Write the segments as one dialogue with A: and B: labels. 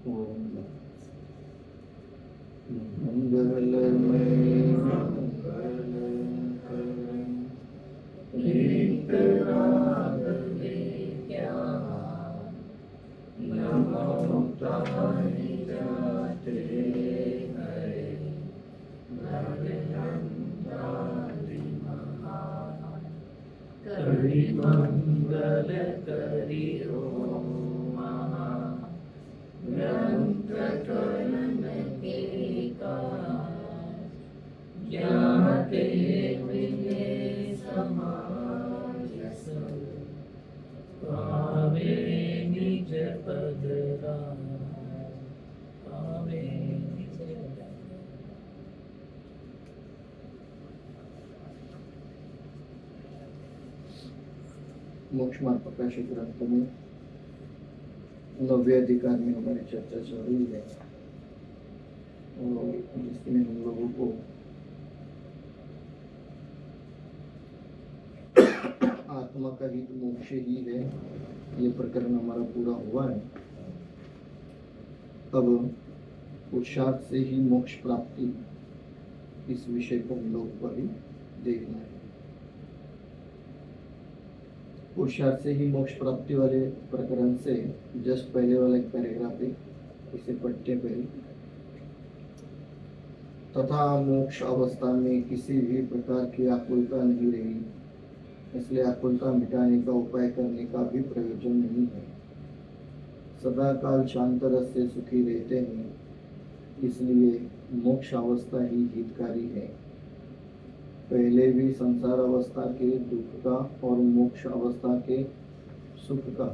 A: ओम मंगलमय नमो तानि जाते हरे करि मंगल करि ओम ग्रंथ करण के जाते विने समाज पावे निज पद पावे निज मोक्ष मार्ग प्रकाशित ग्रंथ में 90वें अधिकार में हमारी चर्चा चल रही है और जिसमें हम लोगों को आत्मा का हित मोक्ष ही है, ये प्रकरण हमारा पूरा हुआ है। अब पुरुषार्थ से ही मोक्ष प्राप्ति, इस विषय को हम लोगों को अभी देखना है। पुरुषार्थ से ही मोक्ष प्राप्ति वाले प्रकरण से जस्ट पहले वाला एक पैराग्राफ है, इसे पढ़ते पहले। तथा मोक्ष अवस्था में किसी भी प्रकार की आकुलता नहीं रही, इसलिए आकुलता मिटाने का उपाय करने का भी प्रयोजन नहीं है। सदा काल शांत रस से सुखी रहते हैं, इसलिए मोक्ष अवस्था ही हितकारी है। पहले भी संसार अवस्था के दुख का और मोक्ष अवस्था के सुख का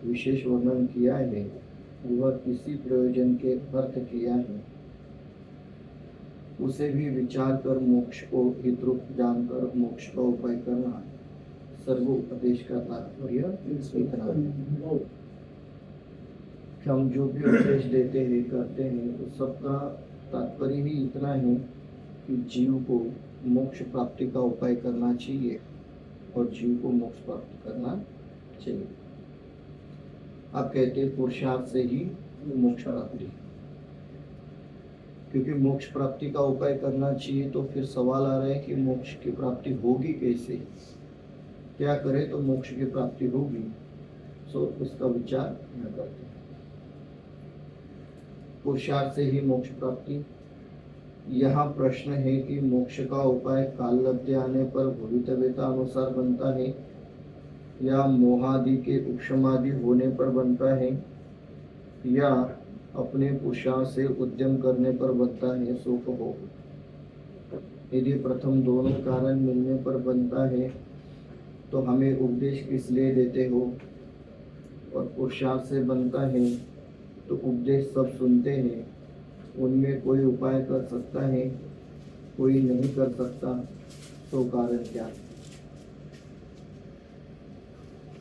A: विशेष वर्णन किया है, वह किसी प्रयोजन के अर्थ किया है। उसे भी विचार कर मोक्ष को हितरूप जानकर मोक्ष का उपाय करना सर्व उपदेश का तात्पर्य इतना है। हम जो भी उपदेश देते हैं करते हैं, उस सबका तात्पर्य ही इतना है कि जीव को मोक्ष प्राप्ति का उपाय करना चाहिए और जीव को मोक्ष प्राप्त करना चाहिए। आप कहते हैं पुरुषार्थ से ही मोक्ष प्राप्ति, क्योंकि मोक्ष प्राप्ति का उपाय करना चाहिए, तो फिर सवाल आ रहा है कि मोक्ष की प्राप्ति होगी कैसे, क्या करे तो मोक्ष की प्राप्ति होगी। सो इसका विचार न करते। पुरुषार्थ से ही मोक्ष प्राप्ति, यहाँ प्रश्न है कि मोक्ष का उपाय काल लब्धि आने पर भवितव्यता अनुसार बनता है या मोहादि के उपशमादि होने पर बनता है या अपने पुरुषार्थ से उद्यम करने पर बनता है, सो कहो। यदि प्रथम दोनों कारण मिलने पर बनता है तो हमें उपदेश किस लिए देते हो, और पुरुषार्थ से बनता है तो उपदेश सब सुनते हैं, उनमें कोई उपाय कर सकता है, कोई नहीं कर सकता, तो कारण क्या?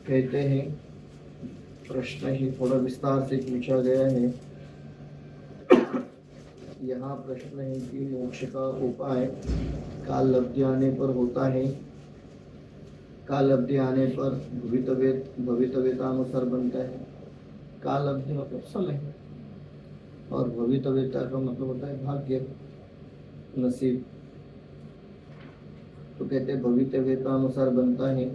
A: कहते हैं, प्रश्न ही थोड़ा विस्तार से पूछा गया है। यहाँ प्रश्न है कि मोक्ष का उपाय काल लब्धि आने पर होता है, काल लब्धि आने पर भवितव्यता अनुसार बनता है। काल लब्धि मतलब समय, और भवितव्यता का मतलब होता है भाग्य, नसीब। तो कहते हैं भवितव्यता अनुसार बनता है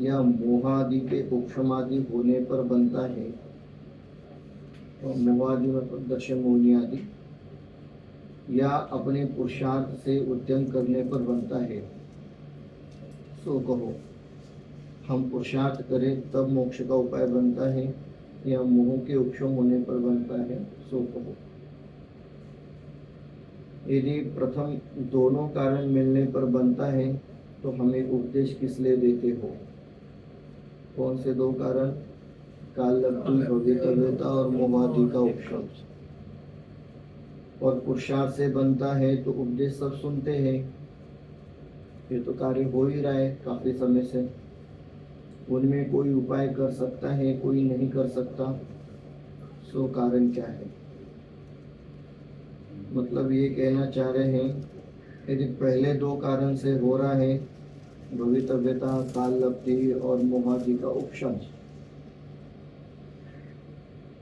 A: या मोहादि के उपशमादि होने पर बनता है। और मोहादि मतलब दर्शन मोहिनी आदि, या अपने पुरुषार्थ से उद्यम करने पर बनता है। सो कहो, हम पुरुषार्थ करें तब मोक्ष का उपाय बनता है या मोह के उपशम होने पर बनता है, सो कहो। यदि प्रथम दोनों कारण मिलने पर बनता है तो हमें उपदेश किस लिए देते हो? कौन से दो कारण? काल लब्धि, भवितव्यता और मोहादि का उपशम। और पुरुषार्थ से बनता है तो उपदेश सब सुनते हैं, ये तो कार्य हो ही रहा है काफी समय से, उनमें कोई उपाय कर सकता है, कोई नहीं कर सकता, सो कारण क्या है? मतलब ये कहना चाह रहे हैं, यदि पहले दो कारण से हो रहा है, भवितव्यता, काल लब्धि और मोहादि का उपशम,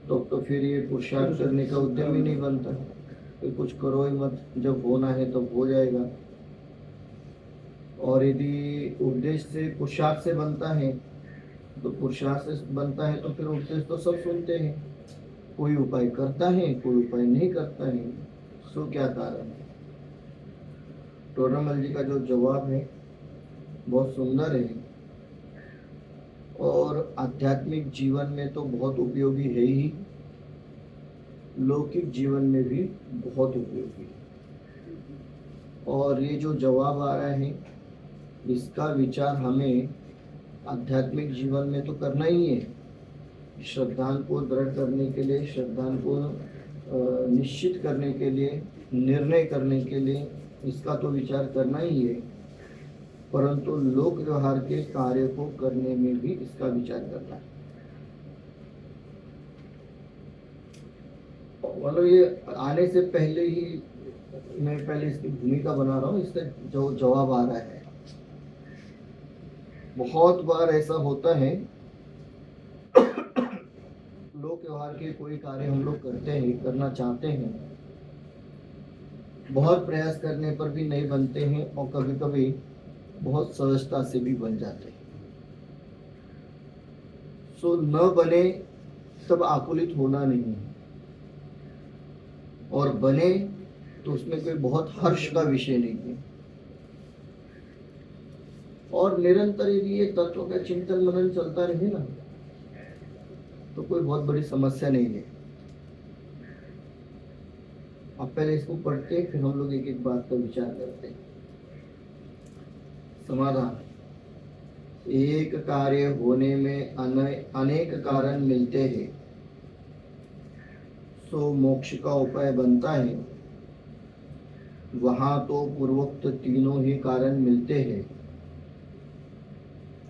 A: तो फिर ये पुरुषार्थ करने का उद्यम ही नहीं बनता। फिर कुछ करो ही मत, जब होना है तब हो जाएगा। और यदि उद्देश्य से पुरुषार्थ से बनता है तो पुरुषार्थ से बनता है तो फिर उद्देश्य तो सब सुनते हैं। कोई उपाय करता है, कोई उपाय नहीं करता है, सो क्या कारण है? टोडरमल जी का जो जवाब है बहुत सुंदर है और आध्यात्मिक जीवन में तो बहुत उपयोगी है ही, लौकिक जीवन में भी बहुत उपयोगी है। और ये जो जवाब आ रहा है इसका विचार हमें आध्यात्मिक जीवन में तो करना ही है। श्रद्धान को दृढ़ करने के लिए, श्रद्धान को निश्चित करने के लिए, निर्णय करने के लिए इसका तो विचार करना ही है, परंतु लोक व्यवहार के कार्य को करने में भी इसका विचार करना है। मतलब ये आने से पहले ही मैं पहले इसकी भूमिका बना रहा हूँ, इसका जो जवाब आ रहा है। बहुत बार ऐसा होता है लोक व्यवहार के कोई कार्य हम लोग करते हैं, करना चाहते हैं, बहुत प्रयास करने पर भी नहीं बनते हैं और कभी कभी बहुत सहजता से भी बन जाते हैं। सो न बने तब आकुलित होना नहीं है, और बने तो उसमें कोई बहुत हर्ष का विषय नहीं है। और निरंतर यदि ये तत्व का चिंतन मनन चलता रहे ना तो कोई बहुत बड़ी समस्या नहीं है। अब पहले इसको पढ़ते हैं, फिर हम लोग एक एक बात का विचार करते हैं। समाधान: एक कार्य होने में अनेक कारण मिलते हैं, सो मोक्ष का उपाय बनता है। वहां तो पूर्वोक्त तीनों ही कारण मिलते हैं,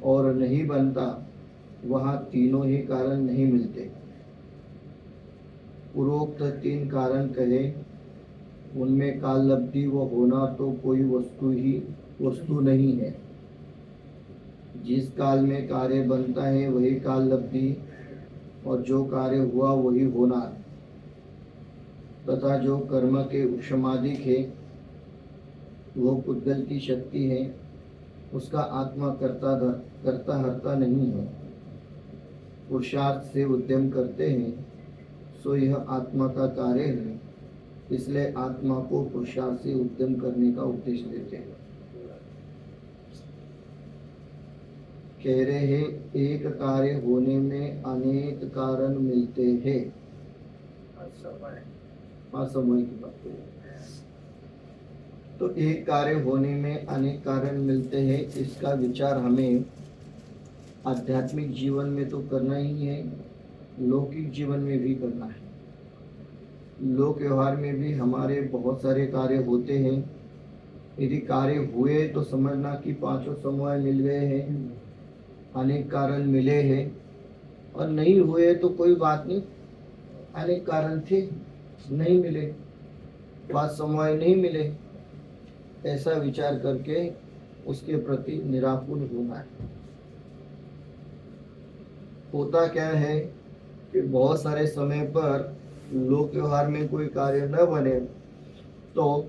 A: और नहीं बनता वहां तीनों ही कारण नहीं मिलते। पूर्वोक्त तीन कारण कहे, उनमें काललब्धि व होना तो कोई वस्तु नहीं है। जिस काल में कार्य बनता है वही काललब्धि, और जो कार्य हुआ वही होना, तथा जो कर्म के उपशमादिक है वो पुद्गल की शक्ति है, उसका आत्मा करता हरता नहीं है। पुरुषार्थ से उद्यम करते हैं सो यह आत्मा का कार्य है, इसलिए आत्मा को पुरुषार्थ से उद्यम करने का उपदेश देते हैं। कह रहे हैं एक कार्य होने में अनेक कारण मिलते हैं। असमय की बात है। तो एक कार्य होने में अनेक कारण मिलते हैं, इसका विचार हमें आध्यात्मिक जीवन में तो करना ही है, लौकिक जीवन में भी करना है। लोक व्यवहार में भी हमारे बहुत सारे कार्य होते हैं। यदि कार्य हुए तो समझना कि पांचों समूह मिल गए हैं, अनेक कारण मिले हैं, और नहीं हुए तो कोई बात नहीं, अनेक कारण थे, नहीं मिले, पांच समूह नहीं मिले, ऐसा विचार करके उसके प्रति निराकुल होना है। होता क्या है कि बहुत सारे समय पर लोक व्यवहार में कोई कार्य न बने तो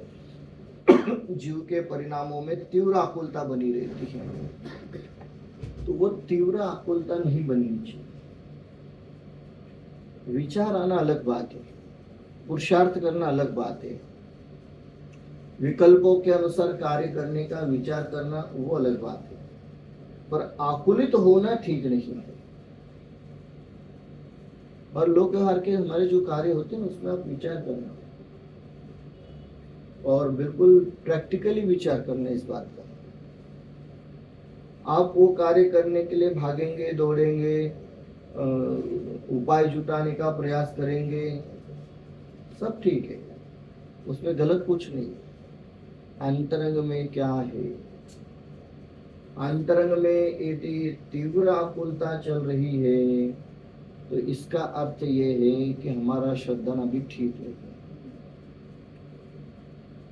A: जीव के परिणामों में तीव्र आकुलता बनी रहती है। तो वो तीव्र आकुलता नहीं बननी चाहिए। विचार आना अलग बात है, पुरुषार्थ करना अलग बात है, विकल्पों के अनुसार कार्य करने का विचार करना वो अलग बात है, पर आकुलित होना ठीक नहीं है। और लोक व्यवहार के हमारे जो कार्य होते हैं उसमें आप विचार करना, और बिल्कुल प्रैक्टिकली विचार करना इस बात का। आप वो कार्य करने के लिए भागेंगे, दौड़ेंगे, उपाय जुटाने का प्रयास करेंगे, सब ठीक है, उसमें गलत कुछ नहीं। अंतरंग में क्या है? अंतरंग में यदि तीव्र आकुलता चल रही है तो इसका अर्थ ये है कि हमारा श्रद्धा अभी ठीक नहीं है।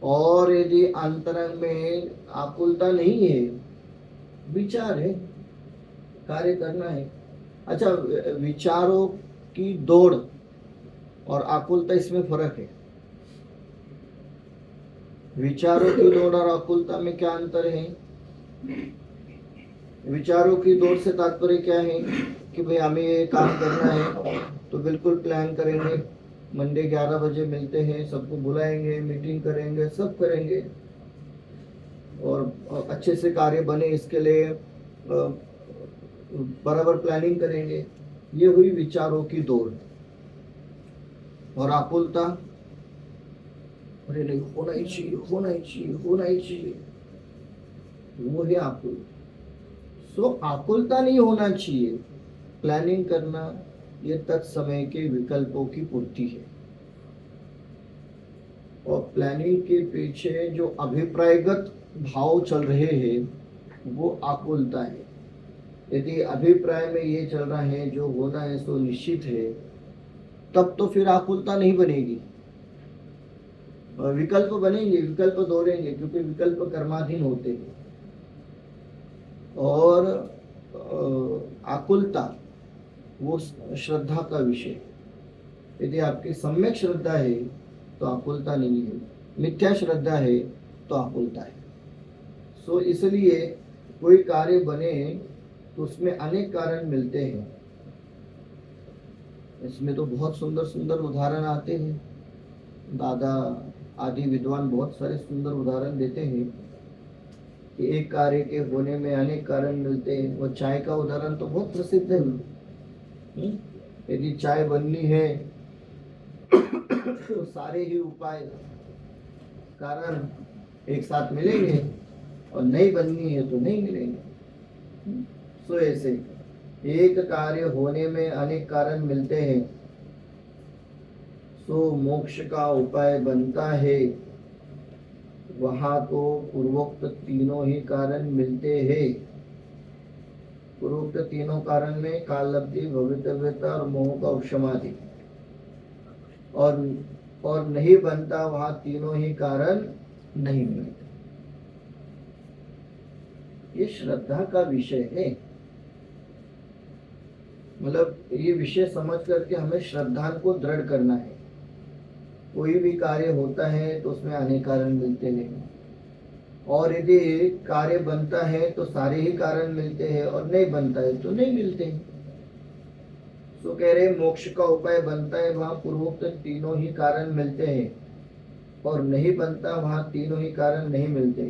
A: और यदि अंतरंग में आकुलता नहीं है, विचार है, कार्य करना है, अच्छा विचारों की दौड़ और आकुलता, इसमें फर्क है। विचारों की दौड़ और आकुलता में क्या अंतर है? विचारों की दौड़ से तात्पर्य क्या है कि भाई हमें ये काम करना है तो बिल्कुल प्लान करेंगे, मंडे 11 बजे मिलते हैं, सबको बुलाएंगे, मीटिंग करेंगे, सब करेंगे और अच्छे से कार्य बने इसके लिए बराबर प्लानिंग करेंगे। ये हुई विचारों की दौड़। और आकुलता, अरे नहीं, होना ही चाहिए, होना ही चाहिए, होना ही चाहिए, वो है आकुल। सो आकुलता नहीं होना चाहिए। प्लानिंग करना ये तत्समय के विकल्पों की पूर्ति है। और प्लानिंग के पीछे जो अभिप्रायगत भाव चल रहे हैं वो आकुलता है। यदि अभिप्राय में ये चल रहा है जो होना है सो निश्चित है, तब तो फिर आकुलता नहीं बनेगी। विकल्प बनेंगे, विकल्प दौड़ेंगे, क्योंकि विकल्प कर्माधीन होते हैं। और आकुलता वो श्रद्धा का विषय। यदि आपकी सम्यक श्रद्धा है तो आकुलता नहीं है, मिथ्या श्रद्धा है तो आकुलता है। सो इसलिए कोई कार्य बने तो उसमें अनेक कारण मिलते हैं। इसमें तो बहुत सुंदर सुंदर उदाहरण आते हैं। दादा आदि विद्वान बहुत सारे सुंदर उदाहरण देते हैं कि एक कार्य के होने में अनेक कारण मिलते हैं। वो चाय का उदाहरण तो बहुत प्रसिद्ध है। यदि चाय बननी है तो सारे ही उपाय कारण एक साथ मिलेंगे, और नहीं बननी है तो नहीं मिलेंगे। सो ऐसे एक कार्य होने में अनेक कारण मिलते हैं, सो मोक्ष का उपाय बनता है। वहां तो पूर्वोक्त तीनों ही कारण मिलते हैं। पूर्वोक्त तीनों कारण में कालब्धि, भवितव्यता और मोह का उपशमादि। और नहीं बनता वहां तीनों ही कारण नहीं मिलते। ये श्रद्धा का विषय है। मतलब ये विषय समझ करके हमें श्रद्धा को दृढ़ करना है। कोई भी कार्य होता है तो उसमें अनेक कारण मिलते हैं, और यदि कार्य बनता है तो सारे ही कारण मिलते हैं, और नहीं बनता है तो नहीं मिलते हैं। तो कह रहे मोक्ष का उपाय बनता है वहां पूर्वोक्त तीनों ही कारण मिलते हैं, और नहीं बनता वहां तीनों ही कारण नहीं मिलते।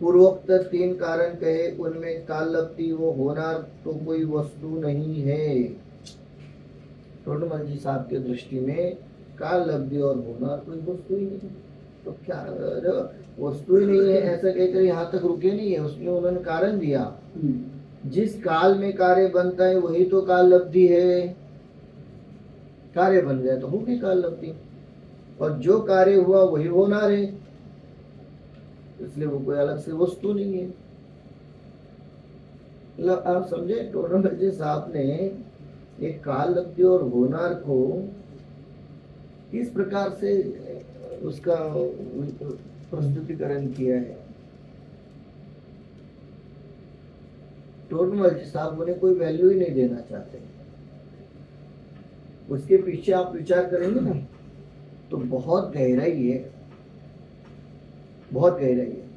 A: पूर्वोक्त तीन कारण कहे, उनमें कालब्धि वो होना तो कोई वस्तु नहीं है। टोडरमल जी साहब की दृष्टि में कालब्धि और होना कोई वस्तु ही नहीं। तो क्या वस्तु ही नहीं है ऐसा कहकर यहाँ तक रुके नहीं है, उसमें उन्होंने कारण दिया। जिस काल में कार्य बनता है वही तो कालब्धि है। कार्य बन गया तो होगी कालब्धि, और जो कार्य हुआ वही होनार है, इसलिए वो कोई अलग से वस्तु नहीं है। मतलब आप समझे, टोडरमल जी साहब ने एक कालब्धि और होनार को किस प्रकार से उसका प्रस्तुतिकरण किया है। टोडरमल जी साहब उन्हें कोई वैल्यू ही नहीं देना चाहते। उसके पीछे आप विचार करेंगे ना तो बहुत गहराई है, बहुत गहराई है।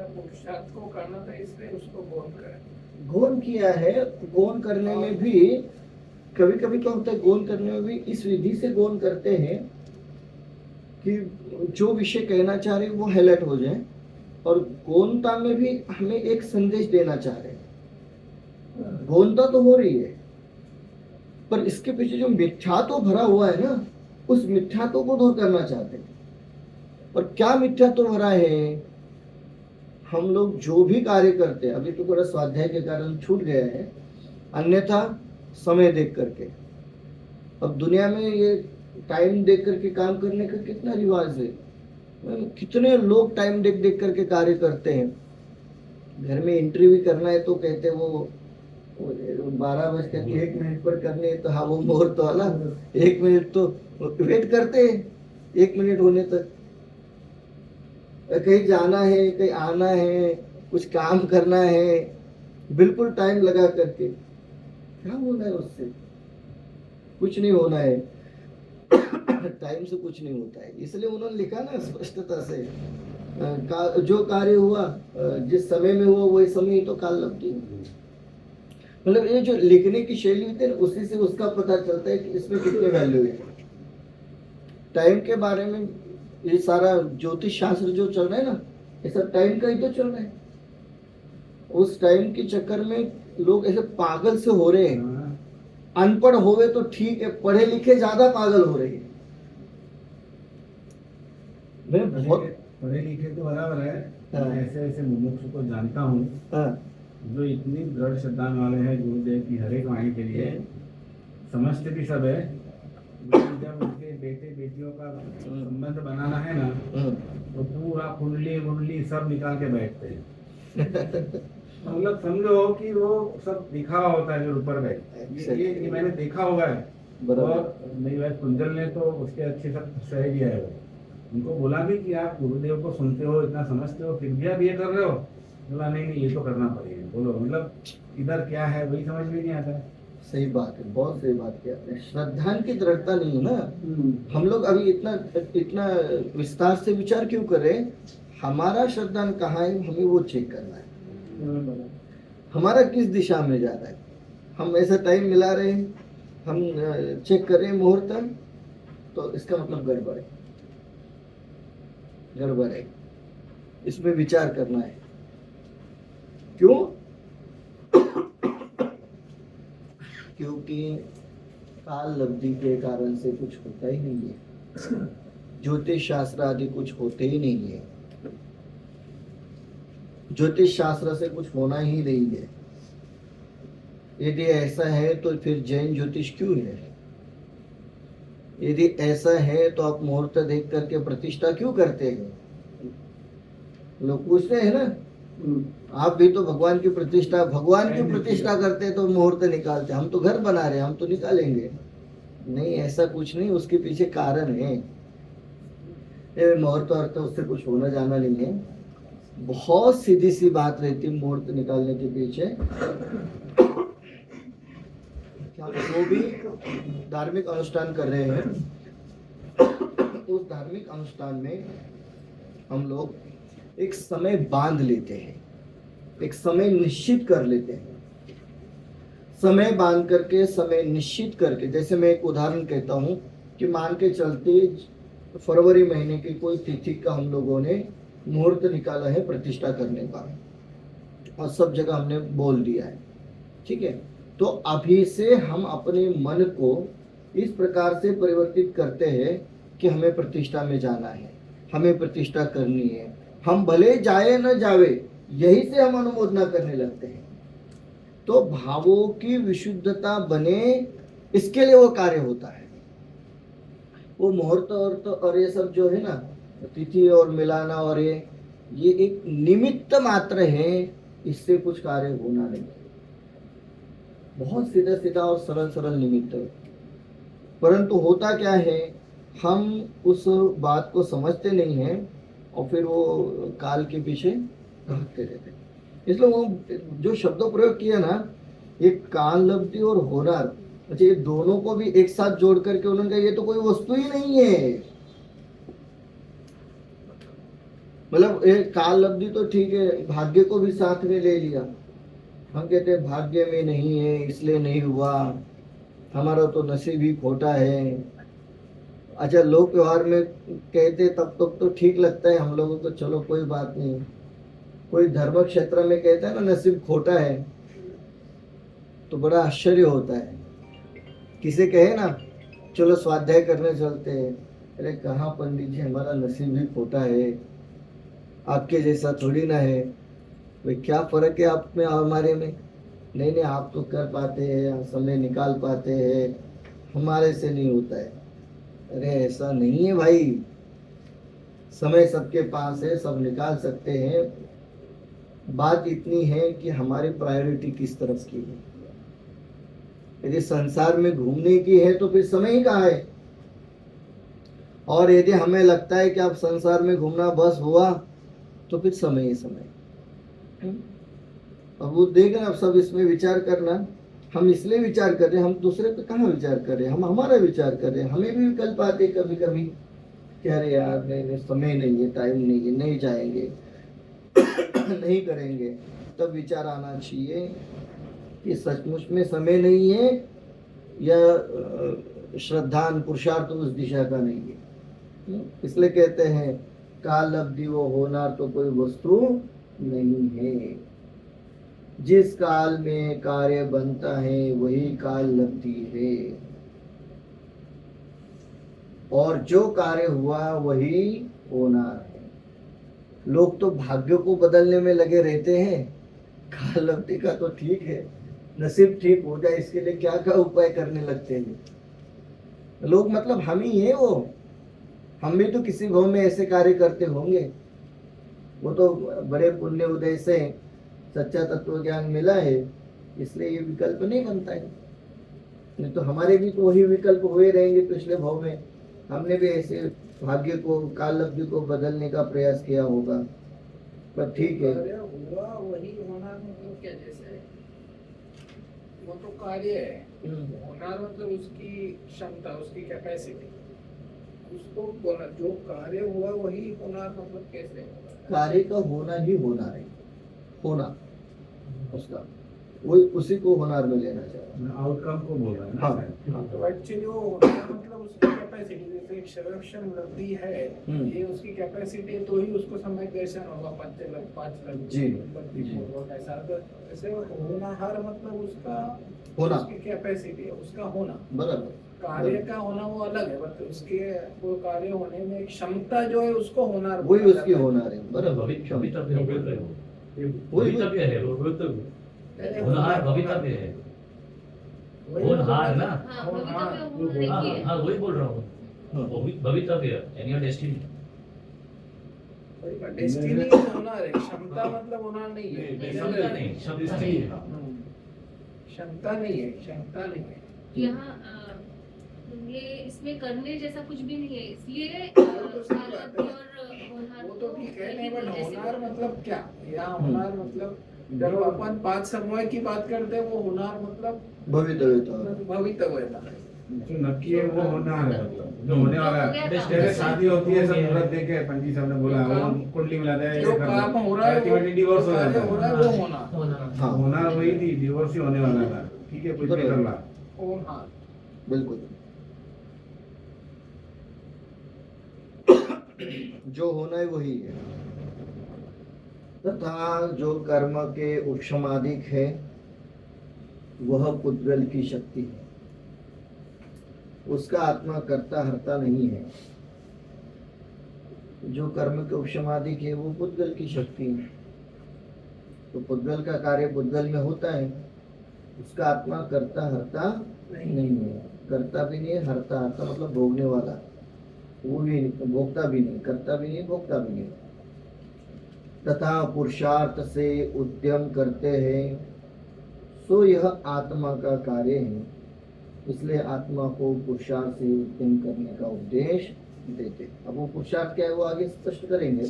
B: पुरुषार्थ को करना था, इसलिए उसको गौन करें।
A: गौन किया है। गौन करने में भी कभी कभी क्या होता है, गौन करने में भी इस विधि से गौन करते हैं कि जो विषय कहना चाह रहे वो हाईलाइट हो जाए, और गौनता में भी हमें एक संदेश देना चाह रहे हैं। गौनता तो हो रही है, पर इसके पीछे जो मिथ्यात्व भरा हुआ है ना, उस मिथ्यात्व को दूर करना चाहते हैं। और क्या मिथ्यात्व भरा है? हम लोग जो भी कार्य करते हैं, अभी तो थोड़ा स्वाध्याय के कारण छूट गया है, अन्यथा समय देख करके। अब दुनिया में ये टाइम देख करके काम करने का कितना रिवाज है। कितने लोग टाइम देख देख करके कार्य करते हैं। घर में एंट्री भी करना है तो कहते वो 12:01 पर करने, तो हाँ वो मोर तो अलग, 1 मिनट तो वेट करते हैं 1 मिनट होने तक। कहीं जाना है, कहीं आना है, कुछ काम करना है, बिल्कुल टाइम लगा करके। क्या होना है उससे? कुछ नहीं होना है। टाइम से कुछ नहीं होता है, इसलिए उन्होंने लिखा ना स्पष्टता से, जो कार्य हुआ जिस समय में हुआ वही समय ही तो काल लब्धि। मतलब ये जो लिखने की शैली होती है ना, उसी से उसका पता चलता है कि इसमें कितनी वैल्यू है। टाइम के बारे में ये सारा ज्योतिष शास्त्र जो चल रहा है ना, ये सब टाइम का ही तो चल रहा है। उस टाइम के चक्कर में लोग ऐसे पागल से हो रहे हैं। अनपढ़ होवे तो ठीक है, पढ़े लिखे ज्यादा पागल हो रहे हैं। मैं बहुत
C: पढ़े लिखे तो बराबर है।
A: हाँ।
C: मैं ऐसे ऐसे मुमुक्षु को जानता हूँ जो इतनी दृढ़ श्रद्धा वाले हैं गुरुदेव की हर एक वाणी के लिए, समझते भी सब है। लेकिन जब उनके बेटे बेटियों का संबंध बनाना है ना, तो पूरा कुंडली मुंडली सब निकाल के बैठते हैं। मतलब समझो कि वो सब दिखावा होता है जो ऊपर बैठे। ये मैंने देखा हुआ है। और मेरी वाइफ कुंजल ने तो उसके अच्छे सब सह दिया है। उनको बोला भी कि आप गुरुदेव को सुनते हो, इतना समझते हो, फिर भी आप ये कर रहे हो। बोला नहीं नहीं, ये तो करना पड़ेगा। बोलो मतलब इधर क्या है वही समझ में नहीं आता है।
A: सही बात है, बहुत सही बात किया आपने। श्रद्धा की दृढ़ता नहीं है ना। हम लोग अभी इतना विस्तार से विचार क्यों करें? हमारा श्रद्धा कहाँ है, हमें वो चेक करना है। हमारा किस दिशा में जा रहा है। हम ऐसा टाइम मिला रहे हैं, हम चेक कर रहे हैं मुहूर्त, तो इसका मतलब गड़बड़ है, गड़बड़ है। इसमें विचार करना है। क्यों? क्योंकि काल लब्धि के कारण से कुछ होता ही नहीं है। ज्योतिष शास्त्र आदि कुछ होते ही नहीं है। ज्योतिष शास्त्र से कुछ होना ही नहीं है। यदि ऐसा है तो फिर जैन ज्योतिष क्यों है? यदि ऐसा है तो आप मुहूर्त देख करके प्रतिष्ठा क्यों करते हैं? लोग पूछते हैं ना, आप भी तो भगवान की प्रतिष्ठा करते हैं तो मुहूर्त निकालते हैं। हम तो घर बना रहे हैं, हम तो निकालेंगे नहीं। ऐसा कुछ नहीं, उसके पीछे कारण है। मुहूर्त और तो उससे कुछ होना जाना नहीं है। बहुत सीधी सी बात रहती मुहूर्त निकालने के पीछे। जो भी धार्मिक अनुष्ठान कर रहे हैं, उस धार्मिक अनुष्ठान में हम लोग एक समय बांध लेते हैं, एक समय निश्चित कर लेते हैं। समय बांध करके, समय निश्चित करके, जैसे मैं एक उदाहरण कहता हूँ कि मान के चलते फरवरी महीने की कोई तिथि का हम लोगों ने मुहूर्त निकाला है प्रतिष्ठा करने का, और सब जगह हमने बोल दिया है, ठीक है। तो अभी से हम अपने मन को इस प्रकार से परिवर्तित करते हैं कि हमें प्रतिष्ठा में जाना है, हमें प्रतिष्ठा करनी है। हम भले जाए न जावे, यही से हम अनुमोदना करने लगते हैं। तो भावों की विशुद्धता बने, इसके लिए वो कार्य होता है। वो मुहूर्त और ये सब जो है ना, तिथि और मिलाना और ये एक निमित्त मात्र है, इससे कुछ कार्य होना नहीं। बहुत सीधा सीधा और सरल सरल निमित्त है। परंतु होता क्या है, हम उस बात को समझते नहीं हैं और फिर वो काल के पीछे भागते रहते हैं। इसलिए वो जो शब्द प्रयोग किया ना, ये काल लब्धि और होनर, अच्छा ये दोनों को भी एक साथ जोड़ करके उन्होंने कहा ये तो कोई वस्तु ही नहीं है। मतलब ये काल लब्धि तो ठीक है, भाग्य को भी साथ में ले लिया। हम कहते हैं भाग्य में नहीं है इसलिए नहीं हुआ, हमारा तो नसीब ही खोटा है। अच्छा, लोक व्यवहार में कहते तब तो ठीक लगता है हम लोगों को, चलो कोई बात नहीं। कोई धर्म क्षेत्र में कहता है ना नसीब खोटा है, तो बड़ा आश्चर्य होता है। किसे कहे ना चलो स्वाध्याय करने चलते हैं, अरे कहाँ पंडित जी, हमारा नसीब ही खोटा है, आपके जैसा थोड़ी ना है। भाई क्या फर्क है आप में और हमारे में? नहीं आप तो कर पाते हैं, समय निकाल पाते हैं, हमारे से नहीं होता है। अरे ऐसा नहीं है भाई, समय सबके पास है, सब निकाल सकते हैं। बात इतनी है कि हमारी प्रायोरिटी किस तरफ की है। यदि संसार में घूमने की है तो फिर समय ही कहाँ है। और यदि हमें लगता है कि अब संसार में घूमना बस हुआ, तो फिर समय ही समय। अब वो देखना, अब सब इसमें विचार करना हम इसलिए विचार कर रहे हैं, हम दूसरे पे कहाँ विचार कर रहे हैं, हम हमारा विचार कर रहे हैं। हमें भी विकल्प आते कभी कभी कि अरे यार नहीं, समय नहीं है, टाइम नहीं है, नहीं जाएंगे नहीं करेंगे। तब विचार आना चाहिए कि सचमुच में समय नहीं है या श्रद्धा पुरुषार्थ उस दिशा का नहीं है। इसलिए कहते हैं काल अवधि वो होना तो कोई वस्तु नहीं है। जिस काल में कार्य बनता है वही काल लब्धि है, और जो कार्य हुआ वही होना है। लोग तो भाग्य को बदलने में लगे रहते हैं, काल लब्धि का तो ठीक है, नसीब ठीक हो जाए इसके लिए क्या क्या उपाय करने लगते हैं लोग। मतलब हम ही है वो, हम भी तो किसी भाव में ऐसे कार्य करते होंगे। वो तो बड़े पुण्य उदय से सच्चा तत्व ज्ञान मिला है, इसलिए ये विकल्प नहीं बनता है। नहीं तो हमारे भी तो वही विकल्प हुए रहेंगे पिछले भाव में, हमने भी ऐसे भाग्य को, काल अवधि को बदलने का प्रयास किया होगा। पर ठीक है,
B: हुआ वही होना मतलब क्या, जैसे वो तो कार्य है, होना मतलब उसकी क्षमता, उसकी कैपेसिटी, उसको बोला जो कार्य हुआ वही होना मतलब कैसे होगा?
A: कार्य का होना ही होना है, होना उसका वही, उसी को होनार में लेना चाहिए।
C: आउटकम को बोल रहा है ना।
A: हाँ,
B: तो एक्चुअली वो होना मतलब उसकी कैपेसिटी, जैसे एक सर्वक्षण लब्धि है, ये उसकी कैपेसिटी है, तो ही उसको समय दर्शन होगा 5 लाख
A: जी,
B: ऐसा। तो ऐसे होना हर मतलब उसका
A: होना,
B: उसकी कैपेसिटी है, उसका होना।
A: बराबर।
B: कार्य का होना वो अलग है, मतलब उसके वो कार्य होने में एक क्षमता जो है उसको होना,
A: वही उसकी होनार है, बराबर।
D: भवितव्य है,
A: वही
D: भवितव्य है, होनहार भवितव्य है, होनहार ना। हाँ वही बोल रहा हूँ, भवितव्य एंड योर डेस्टिनी।
B: डेस्टिनी होना है, क्षमता मतलब होना नहीं है,
D: क्षमता नहीं, क्षमता नहीं है।
B: क्षमता नहीं है, क्षमता नहीं है।
E: यहाँ ये इसमें करने जैसा कुछ भी नहीं है, इसलिए
B: वो तो ठीक है, नहीं, बट होनार मतलब क्या, यहाँ होनार मतलब जब अपन 5 समूह की बात करते हैं, वो होनार मतलब भवितव्यता है।
C: जो नक्की है वो होनहार है, मतलब जो होने वाला है। जैसे शादी होती है, सब मुहूर्त देके पंडित साहब ने बोला, वो कुंडली मिलाते हैं,
B: जो काम हो रहा है वो
C: डिवोर्स हो जाता
B: हो रहा है, वो होना।
A: हाँ,
C: होनहार वही थी, डिवोर्स ही होने वाला था। ठीक है, कुछ नहीं करना।
B: होनार
A: बिल्कुल। जो होना है वही है। तथा जो कर्म के उपशमाधिक है वह पुद्गल की शक्ति है, उसका आत्मा कर्ता हरता नहीं है। जो कर्म के उपशमाधिक है वो पुद्गल की शक्ति है, तो पुद्गल का कार्य पुद्गल में होता है, उसका आत्मा कर्ता हरता नहीं है। कर्ता भी नहीं है, हरता, हरता मतलब भोगने वाला, वो भी भोगता भी नहीं, करता भी नहीं, भोगता भी नहीं। तथा पुरुषार्थ से उद्यम करते हैं सो यह आत्मा का कार्य है, इसलिए आत्मा को पुरुषार्थ से उद्यम करने का उपदेश देते। अब वो पुरुषार्थ क्या है वो आगे स्पष्ट करेंगे,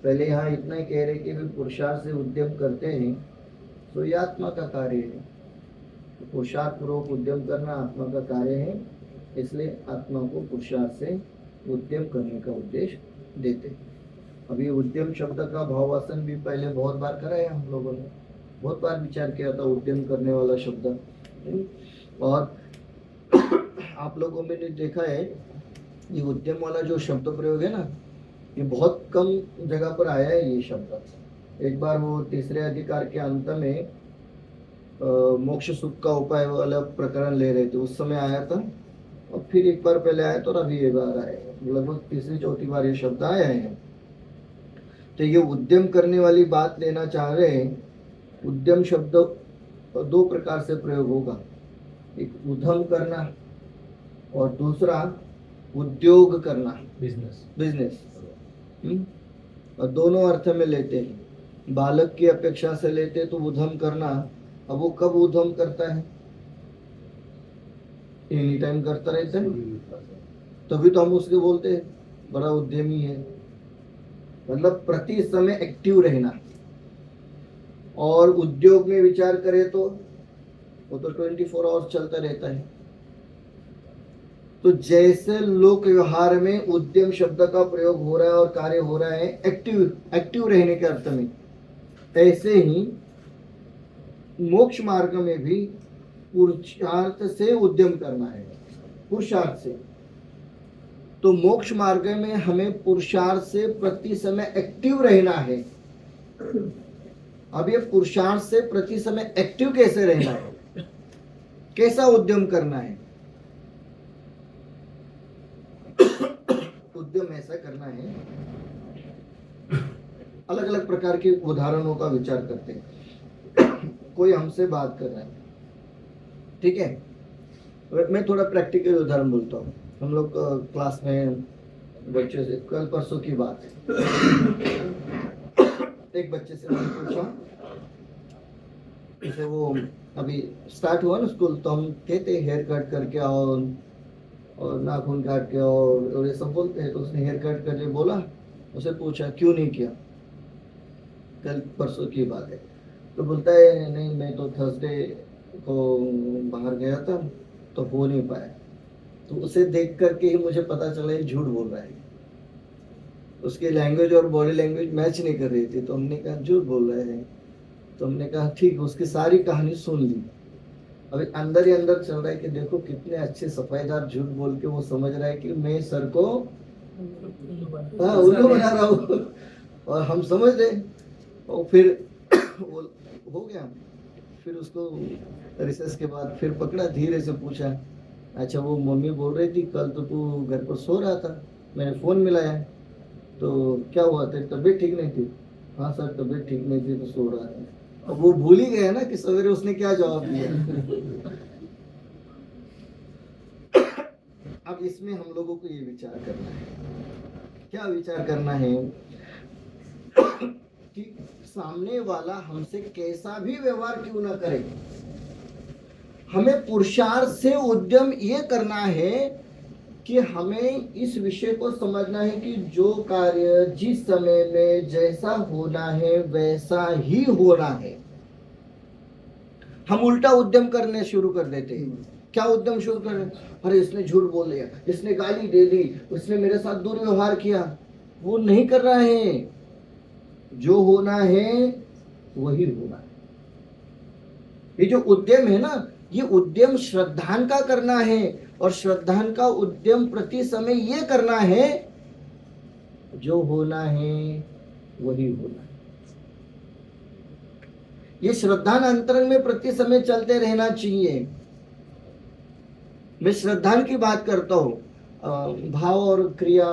A: पहले यहाँ इतना ही कह रहे कि वे पुरुषार्थ से उद्यम करते हैं तो यह आत्मा का कार्य है। तो पुरुषार्थ पूर्वक उद्यम करना आत्मा का कार्य है, इसलिए आत्मा को पुरुषार्थ से उद्यम करने का उपदेश देते। अभी उद्यम शब्द का भावासन भी पहले बहुत बार कराया हम लोगों ने, बहुत बार विचार किया था उद्यम करने वाला शब्द। और आप लोगों में ने देखा है ये उद्यम वाला जो शब्द प्रयोग है ना, ये बहुत कम जगह पर आया है ये शब्द। एक बार वो तीसरे अधिकार के अंत में मोक्ष सुख का उपाय वाला प्रकरण ले रहे थे, उस समय आया था, और फिर एक बार पहले आया तो अभी एक बार आया, लगभग तीसरी चौथी बार ये शब्द आया है। तो ये उद्यम करने वाली बात लेना चाह रहे हैं। उद्यम शब्द 2 प्रकार से प्रयोग होगा, एक उद्यम करना और दूसरा उद्योग करना, बिजनेस। और दोनों अर्थ में लेते हैं। बालक की अपेक्षा से लेते तो उद्यम करना, अब वो कब उद्यम करता है, एनी टाइम करता रहता है, तभी तो हम उसके बोलते हैं बड़ा उद्यमी है। मतलब प्रति समय एक्टिव रहना। और उद्योग में विचार करें तो वो तो 24 आवर्स चलता रहता है। तो जैसे लोक व्यवहार में उद्यम शब्द का प्रयोग हो रहा है और कार्य हो रहा है एक्टिव रहने के अर्थ में, ऐसे ही मोक्ष मार्ग में भी पुरुषार्थ से उद्यम करना है, पुरुषार्थ से। तो मोक्ष मार्ग में हमें पुरुषार्थ से प्रति समय एक्टिव रहना है। अब ये पुरुषार्थ से प्रति समय एक्टिव कैसे रहना है, कैसा उद्यम करना है? उद्यम ऐसा करना है, अलग अलग प्रकार के उदाहरणों का विचार करते हैं। कोई हमसे बात कर रहा है, ठीक है, मैं थोड़ा प्रैक्टिकल उदाहरण बोलता हूँ। हम लोग क्लास में बच्चे से, कल परसों की बात है, एक बच्चे से मैंने पूछा, जैसे वो अभी स्टार्ट हुआ ना स्कूल, तो हम कहते हेयर कट करके आओ और नाखून काट के और ये सब बोलते हैं। तो उसने हेयर कट करके बोला, उसे पूछा क्यों नहीं किया, कल परसों की बात है। तो बोलता है नहीं, मैं तो थर्सडे को बाहर गया था तो हो नहीं पाया। तो उसे देख करके ही मुझे पता चला ये झूठ बोल रहा है, उसकी लैंग्वेज और बॉडी लैंग्वेज मैच नहीं कर रही थी। तो हमने कहा झूठ बोल रहे हैं। तो हमने कहा ठीक, उसकी सारी कहानी सुन ली। अभी अंदर ही अंदर चल रहा है कि देखो कितने अच्छे सफाईदार झूठ बोल के वो समझ रहा है कि मैं सर को उल्लू बना रहा हूँ, और हम समझ रहे। और फिर वो हो गया। फिर उसको रिसेस के बाद फिर पकड़ा, धीरे से पूछा, अच्छा वो मम्मी बोल रही थी कल तो तू घर पर सो रहा था, मैंने फ़ोन मिलाया तो क्या हुआ, तेरी तबीयत ठीक नहीं थी? हाँ सर तबीयत ठीक नहीं थी तो सो रहा था। अब वो भूल ही गया ना कि सवेरे उसने क्या जवाब दिया। अब इसमें हम लोगों को ये विचार करना है, क्या विचार करना है कि सामने वाला हमसे कैसा भी व्यवहार क्यों ना करे, हमें पुरुषार्थ से उद्यम ये करना है कि हमें इस विषय को समझना है कि जो कार्य जिस समय में जैसा होना है वैसा ही होना है। हम उल्टा उद्यम करने शुरू कर देते हैं। क्या उद्यम शुरू कर रहे? अरे इसने झूठ बोल दिया, इसने गाली दे दी, उसने मेरे साथ दुर्व्यवहार किया। वो नहीं कर रहा है, जो होना है वही होना है। ये जो उद्यम है ना, ये उद्यम श्रद्धान का करना है, और श्रद्धान का उद्यम प्रति समय ये करना है, जो होना है वही होना है। ये श्रद्धान अंतरंग में प्रति समय चलते रहना चाहिए। मैं श्रद्धान की बात करता हूँ, भाव और क्रिया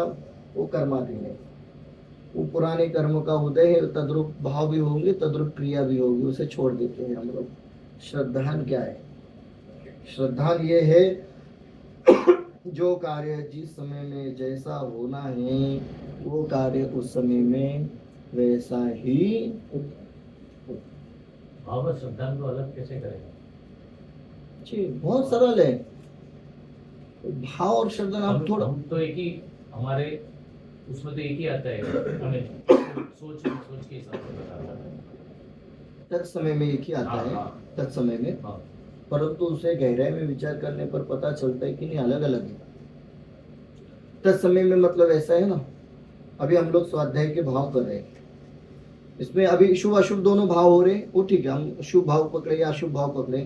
A: वो कर्माधीन है। वो पुराने कर्म का उदय है, तद्रूप भाव भी होंगे, तद्रूप क्रिया भी होगी, उसे छोड़ देते हैं हम लोग। श्रद्धान क्या है? श्रद्धान ये है जो कार्य जिस समय में जैसा होना है वो कार्य उस समय में वैसा ही।
D: भाव और श्रद्धा को अलग कैसे करेगा?
A: जी बहुत सरल है। भाव और श्रद्धा हम थोड़ा,
D: हम तो एक ही, हमारे उसमें तो एक ही आता है, हमें सोच के हिसाब से बताता है।
A: तत्समय में एक ही आता है, तत्समय में, परंतु उसे गहराई में विचार करने पर पता चलता है कि नहीं अलग अलग है। तत्समय में मतलब ऐसा है ना, अभी हम लोग स्वाध्याय के भाव कर रहे हैं, इसमें अभी शुभ अशुभ दोनों भाव हो रहे हैं, वो ठीक है, हम शुभ भाव पकड़े या अशुभ भाव पकड़े।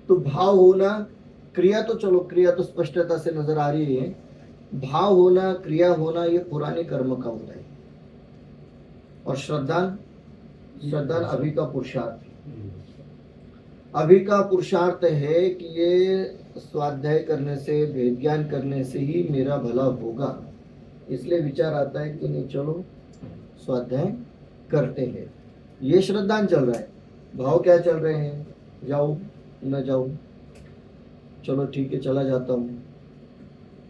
A: तो भाव होना, क्रिया तो चलो क्रिया तो स्पष्टता से नजर आ रही है, भाव होना क्रिया होना ये पुराने कर्म का होता है। और श्रद्धान अभी का पुरुषार्थ, अभी का पुरुषार्थ है कि ये स्वाध्याय करने से, वेद ज्ञान करने से ही मेरा भला होगा। इसलिए विचार आता है कि नहीं चलो स्वाध्याय करते हैं। ये श्रद्धान चल रहा है। भाव क्या चल रहे हैं? जाऊं न जाऊं, चलो ठीक है चला जाता हूँ।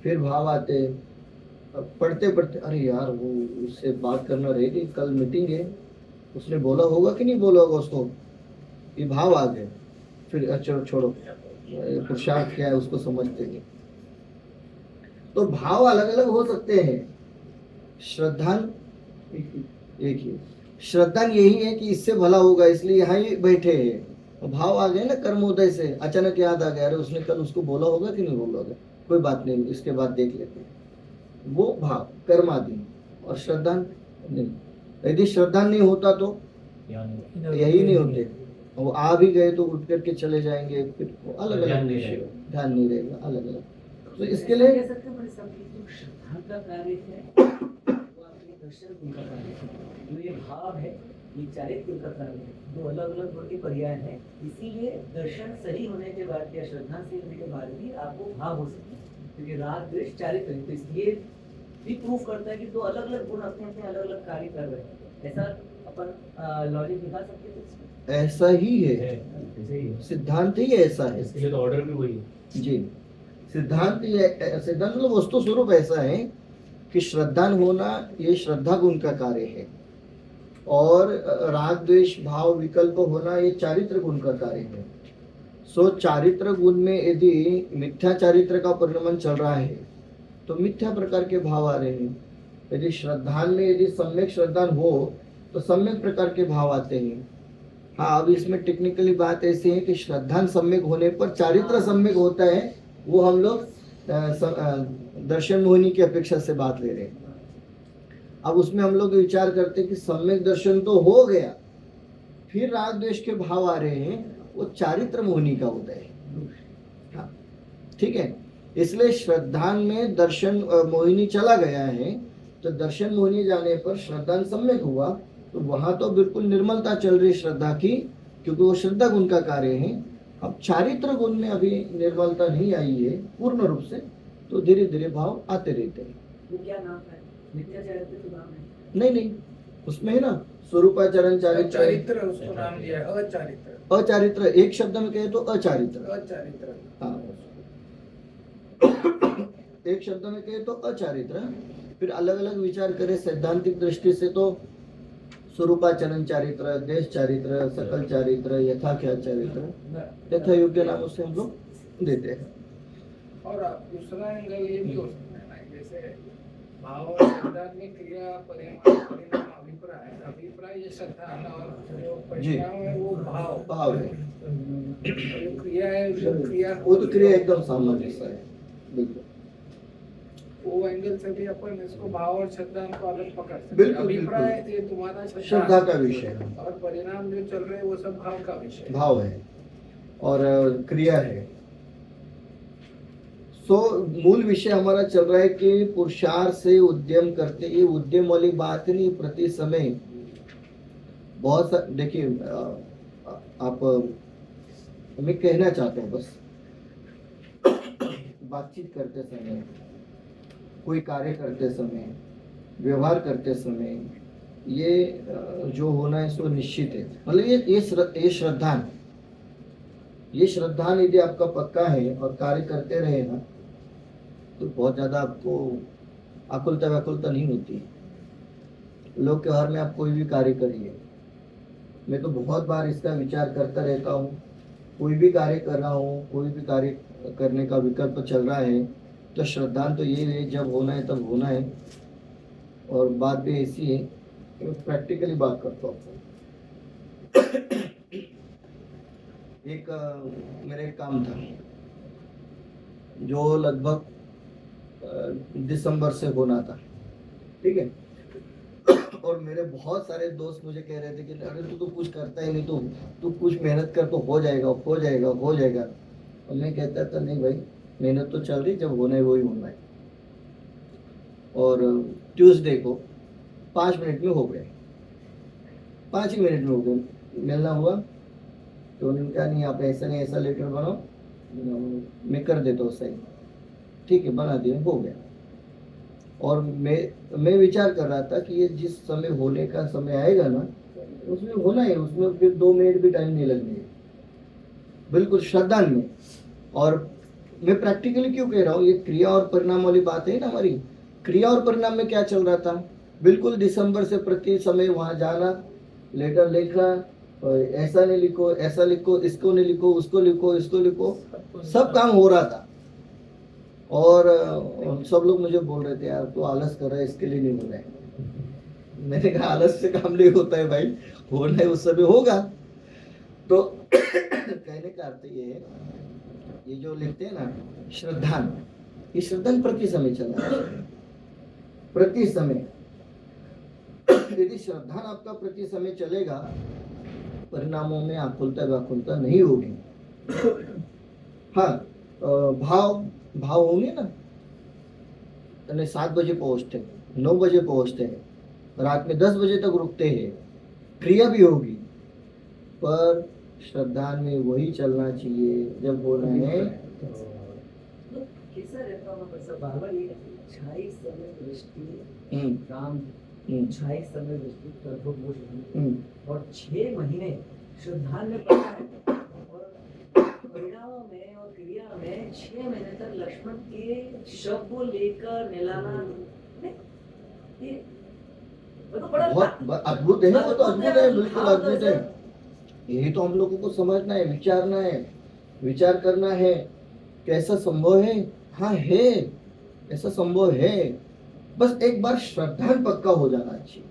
A: फिर भाव आते, अब पढ़ते पढ़ते अरे यार वो उससे बात करना रहेगी, कल मीटिंग है, उसने बोला होगा कि नहीं बोला होगा उसको, ये भाव आ गए। फिर चलो छोड़ो, पुरुषार्थ क्या है उसको समझते हैं। तो भाव अलग अलग हो सकते हैं, श्रद्धान एक ही। श्रद्धान यही है कि इससे भला होगा इसलिए यहाँ ही बैठे हैं, भाव आ गए ना कर्मोदय से, अचानक याद आ गया, अरे उसने कल उसको बोला होगा कि नहीं बोला होगा, कोई बात नहीं, इसके बाद देख लेते हैं, वो भाव कर्मादि। और श्रद्धा नहीं, यदि श्रद्धा नहीं होता तो यही नहीं होते, वो आ भी गए तो उठ करके चले जाएंगे, फिर अलग अलग विषय, ध्यान नहीं रहेगा, अलग अलग। तो इसके लिए
F: कह सकते हैं बड़े साहब कि जो श्रद्धा का कार्य है वो आपके दर्शन गुण का कार्य है, जो ये भाव है ये चारित्र्य का कार्य है, दो अलग अलग गुण के पर्याय हैं। इसीलिए दर्शन सही होने के बाद या श्रद्धा से होने के बाद भी आपको भाव हो सकते हैं, क्योंकि राग द्वेष चारित्र्य है। तो इसलिए भी प्रूफ करता है कि दो अलग अलग गुण अपने अपने अलग अलग कार्य कर रहे हैं। ऐसा अपन लॉजिक दिखा सकते हैं इसमें?
A: ऐसा ही है, सिद्धांत ही ऐसा है।
D: इसके लिए तो ऑर्डर भी वही है।
A: जी, सिद्धांत सिद्धांत मतलब वस्तु स्वरूप ऐसा है कि श्रद्धान होना ये श्रद्धा गुण का कार्य है, और राग द्वेष भाव विकल्प होना ये चारित्र गुण का कार्य है। सो चारित्र गुण में यदि मिथ्या चारित्र का परिणमन चल रहा है तो मिथ्या प्रकार के भाव आ रहे हैं, यदि श्रद्धान में यदि सम्यक श्रद्धान हो तो सम्यक प्रकार के भाव आते हैं। हाँ, अब इसमें टेक्निकली बात ऐसी है कि श्रद्धान सम्यक होने पर चारित्र सम्यक होता है, वो हम लोग दर्शन मोहिनी की अपेक्षा से बात ले रहे हैं। अब उसमें हम लोग विचार करते हैं कि सम्यक दर्शन तो हो गया, फिर राग द्वेष के भाव आ रहे हैं, वो चारित्र मोहिनी का उदय है। हाँ, ठीक है। इसलिए श्रद्धान में दर्शन मोहिनी चला गया है, तो दर्शन मोहिनी जाने पर श्रद्धान सम्यक हुआ, तो वहां तो बिल्कुल निर्मलता चल रही श्रद्धा की, क्योंकि वो श्रद्धा गुण का कार्य है। अब चारित्र गुण में अभी निर्मलता नहीं आई है पूर्ण रूप से, तो धीरे धीरे भाव आते रहते हैं।
F: वो क्या नाम है? मिथ्या चारित्र्य तो नाम है?
A: नहीं नहीं, उसमें है ना स्वरूपाचरण चारित्र,
B: चारित्र उसको नाम दिया है, अचारित्र।
A: अचारित्र एक शब्द में कहे तो अचारित्र,
B: अचारित्र।
A: हाँ एक शब्द में कहे तो अचारित्र। फिर अलग अलग विचार करें सैद्धांतिक दृष्टि से तो स्वरूपाचरण चारित्र, देश चारित्र, सकल चारित्र, यथाख्या चारित्र, यथा योग्य नामों से हम लोग देते हैं।
B: और दूसरा एंगल ये भी हो सकता है ना, जैसे भाव और श्रद्धा में क्रिया परिणाम अभिप्राय ये श्रद्धा है ना, और जो परिणाम है वो
A: भाव है,
B: जो क्रिया है जो क्रिया
A: वो तो क्रिया एकदम सामंजस्य है, बिल्कुल।
B: वो एंगल से भी अपन इसको भाव और श्रद्धा को अलग पकड़ सकते हैं।
A: बिल्कुल,
B: अभिप्राय ये तुम्हारा
A: श्रद्धा का विषय है,
B: और परिणाम जो चल रहे हैं वो सब भाव का विषय है।
A: भाव है और क्रिया है। सो मूल विषय हमारा चल रहा है कि पुरुषार्थ से उद्यम करते, ये उद्यम वाली बात नहीं, प्रति समय बहुत देखिए आप, मैं कहना चाहता हूँ बस, बातचीत करते समय, कोई कार्य करते समय, व्यवहार करते समय, ये जो होना है सो निश्चित है। मतलब ये श्रद्धान, ये श्रद्धान यदि आपका पक्का है और कार्य करते रहे ना, तो बहुत ज़्यादा आपको आकुलता व्याकुलता नहीं होती। लोक व्यवहार में आप कोई भी कार्य करिए, मैं तो बहुत बार इसका विचार करता रहता हूँ, कोई भी कार्य कर रहा हूँ, कोई भी कार्य करने का विकल्प चल रहा है, तो श्रद्धान तो ये है जब होना है तब होना है। और बात भी ऐसी है कि मैं प्रैक्टिकली बात करता हूँ। एक मेरा एक काम था जो लगभग दिसंबर से होना था, ठीक है। और मेरे बहुत सारे दोस्त मुझे कह रहे थे कि अरे तू तो कुछ करता ही नहीं, तू कुछ मेहनत कर तो हो जाएगा हो जाएगा हो जाएगा। और मैं कहता था नहीं भाई, मेहनत तो चल रही, जब होना है वही होना है। और ट्यूसडे को 5 मिनट में हो गए, 5 ही मिनट में हो गए। मिलना हुआ तो उन्होंने कहा नहीं आप ऐसा नहीं ऐसा लेटर बनाओ, मैं कर देता हूँ सही, ठीक है बना दिया, हो गया। और मैं विचार कर रहा था कि ये जिस समय होने का समय आएगा ना, उसमें होना है, उसमें फिर 2 मिनट भी टाइम नहीं लगने, बिल्कुल श्रद्धा में। और मैं प्रैक्टिकली क्यों कह रहा हूँ, ये क्रिया और परिणाम वाली बात है ना हमारी। क्रिया और परिणाम में क्या चल रहा था, बिल्कुल दिसंबर से प्रति समय वहाँ जाना, लेटर लिखना, ऐसा नहीं लिखो ऐसा लिखो, इसको नहीं लिखो उसको लिखो इसको लिखो, सब काम हो रहा था। और सब लोग मुझे बोल रहे थे यार तू आलस कर रहा है, इसके लिए नहीं हो रहा है। मैंने कहा आलस से काम नहीं होता है भाई, होना है उस समय होगा। तो कहने का अर्थ ये है, ये जो लिखते हैं ना श्रद्धान, ये श्रद्धान प्रति समय चलना है, प्रति समय। यदि श्रद्धान आपका प्रति समय चलेगा, परिणामों में आकुलता व्याकुलता नहीं होगी। हाँ, भाव होंगे ना, 7 बजे पहुंचते, 9 बजे पहुंचते हैं, रात में 10 बजे तक रुकते हैं, क्रिया भी होगी, पर श्रद्धा में वही चलना चाहिए जब बोल रहे हैं।
F: कैसा रहता होगा बस बार-बार ये 26 समय दृष्टि राम, 26 समय दृष्टि सर्वभूषण और 6 महीने श्रद्धा में पड़ा है, और परिणामों में और क्रिया में 6 महीने तक लक्ष्मण के शव को लेकर मिलाना, ये तो बड़ा
A: बहुत अद्भुत है, वो तो अद्भुत है, बिल्कुल अद्भुत है। यही तो हम लोगों को समझना है, विचारना है, विचार करना है, कैसा संभव है। हाँ है, ऐसा संभव है, बस एक बार श्रद्धा पक्का हो जाना चाहिए।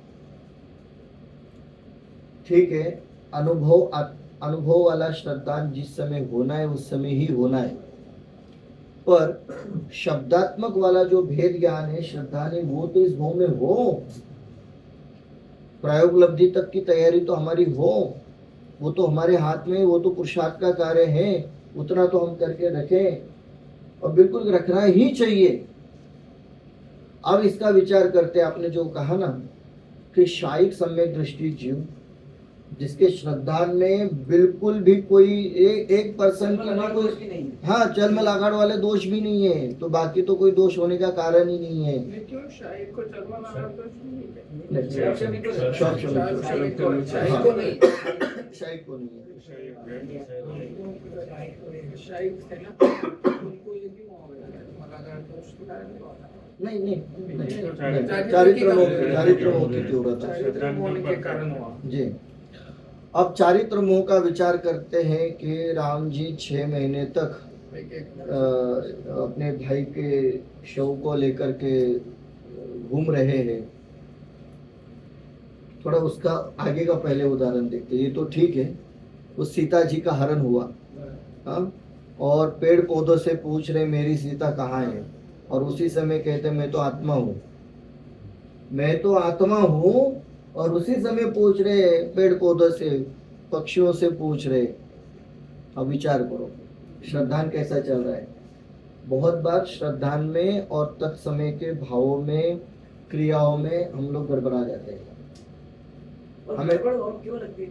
A: ठीक है, अनुभव वाला श्रद्धा जिस समय होना है उस समय ही होना है, पर शब्दात्मक वाला जो भेद ज्ञान है श्रद्धा ने, वो तो इस भाव में हो, प्रायोगलब्धि तक की तैयारी तो हमारी हो, वो तो हमारे हाथ में, वो तो पुरुषार्थ का कार्य है, उतना तो हम करके रखें, और बिल्कुल रखना ही चाहिए। अब इसका विचार करते, आपने जो कहा ना कि शायिक सम्यक दृष्टि जीव, जिसके श्रद्धा में बिल्कुल भी कोई 1% की ना कोई, हाँ, चर्म लगाड़ वाले दोष भी नहीं है, तो बाकी तो कोई दोष होने का कारण ही नहीं है।
B: क्यों शायद को चर्म लगाड़ दोष नहीं है?
A: शायिक को नहीं, शायिक को नहीं है।
B: शायद है ना, उनको ये क्यों हो गया लगाड़ दोष के कारण नहीं होता?
A: नहीं, चारित्र मोह की तीव्रता
B: के कारण हुआ
A: जी। अब चारित्र मोह का विचार करते हैं कि राम जी 6 महीने तक अपने भाई के शव को लेकर के घूम रहे हैं। थोड़ा उसका आगे का पहले उदाहरण देखते हैं। ये तो ठीक है, उस सीता जी का हरण हुआ, हाँ, और पेड़ पौधों से पूछ रहे मेरी सीता कहाँ है, और उसी समय कहते मैं तो आत्मा हूँ, मैं तो आत्मा हूँ, और उसी समय पूछ रहे पेड़ पौधों से, पक्षियों से पूछ रहे। अब विचार करो श्रद्धान कैसा चल रहा है। बहुत बार श्रद्धान में और तत्समय के भावों में, क्रियाओं में हम लोग गड़बड़ा जाते हैं।
F: हमें और क्यों लगती है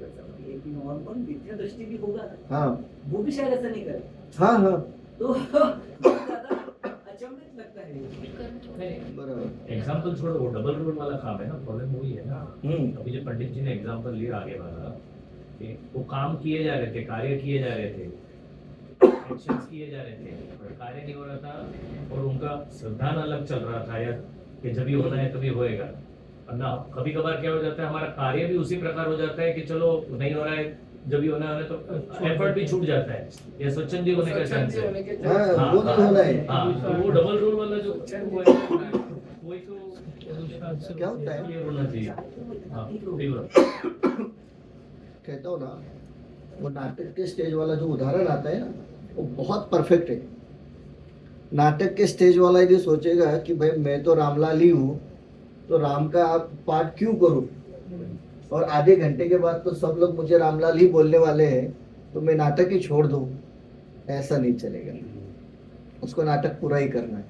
F: कि नॉर्मल विद्या दृष्टि भी होगा,
A: हाँ,
F: वो भी शायद ऐसा नहीं करे,
A: हाँ हाँ,
F: तो ज्यादा अचंभित लगता है।
A: बराबर।
D: एग्जाम्पल छोड़ो, वो डबल रोल वाला काम है ना, प्रॉब्लम वही है ना। अभी जो पंडित जी ने एग्जाम्पल लिया आगे वाला, कि वो काम किए जा रहे थे, कार्य किए जा रहे थे, एक्शंस किए जा रहे थे, और कार्य नहीं हो रहा था, और उनका श्रद्धा अलग चल रहा था यार, कि जब भी होना है तभी होएगा। ना कभी कभार क्या हो जाता है, हमारा कार्य भी उसी प्रकार हो जाता है कि चलो नहीं हो रहा है, जब भी होना है तो एफर्ट भी छूट जाता है, या स्वच्छंदी होने का चांस है।
A: हाँ, वो नहीं होना है।
D: हाँ, तो वो डबल रोल वाला जो वही तो
A: क्या होता है,
D: ये होना चाहिए। हाँ,
A: कहता हूँ ना, वो नाटक के स्टेज वाला जो उदाहरण आता है ना, वो बहुत परफेक्ट है। नाटक के स्टेज वाला यदि सोचेगा कि भाई मैं तो रामलाल ही हूँ, तो राम का आप पाठ क्यों करूं, और आधे घंटे के बाद तो सब लोग मुझे रामलाल ही बोलने वाले हैं, तो मैं नाटक ही छोड़ दूं, ऐसा नहीं चलेगा। उसको नाटक पूरा ही करना है।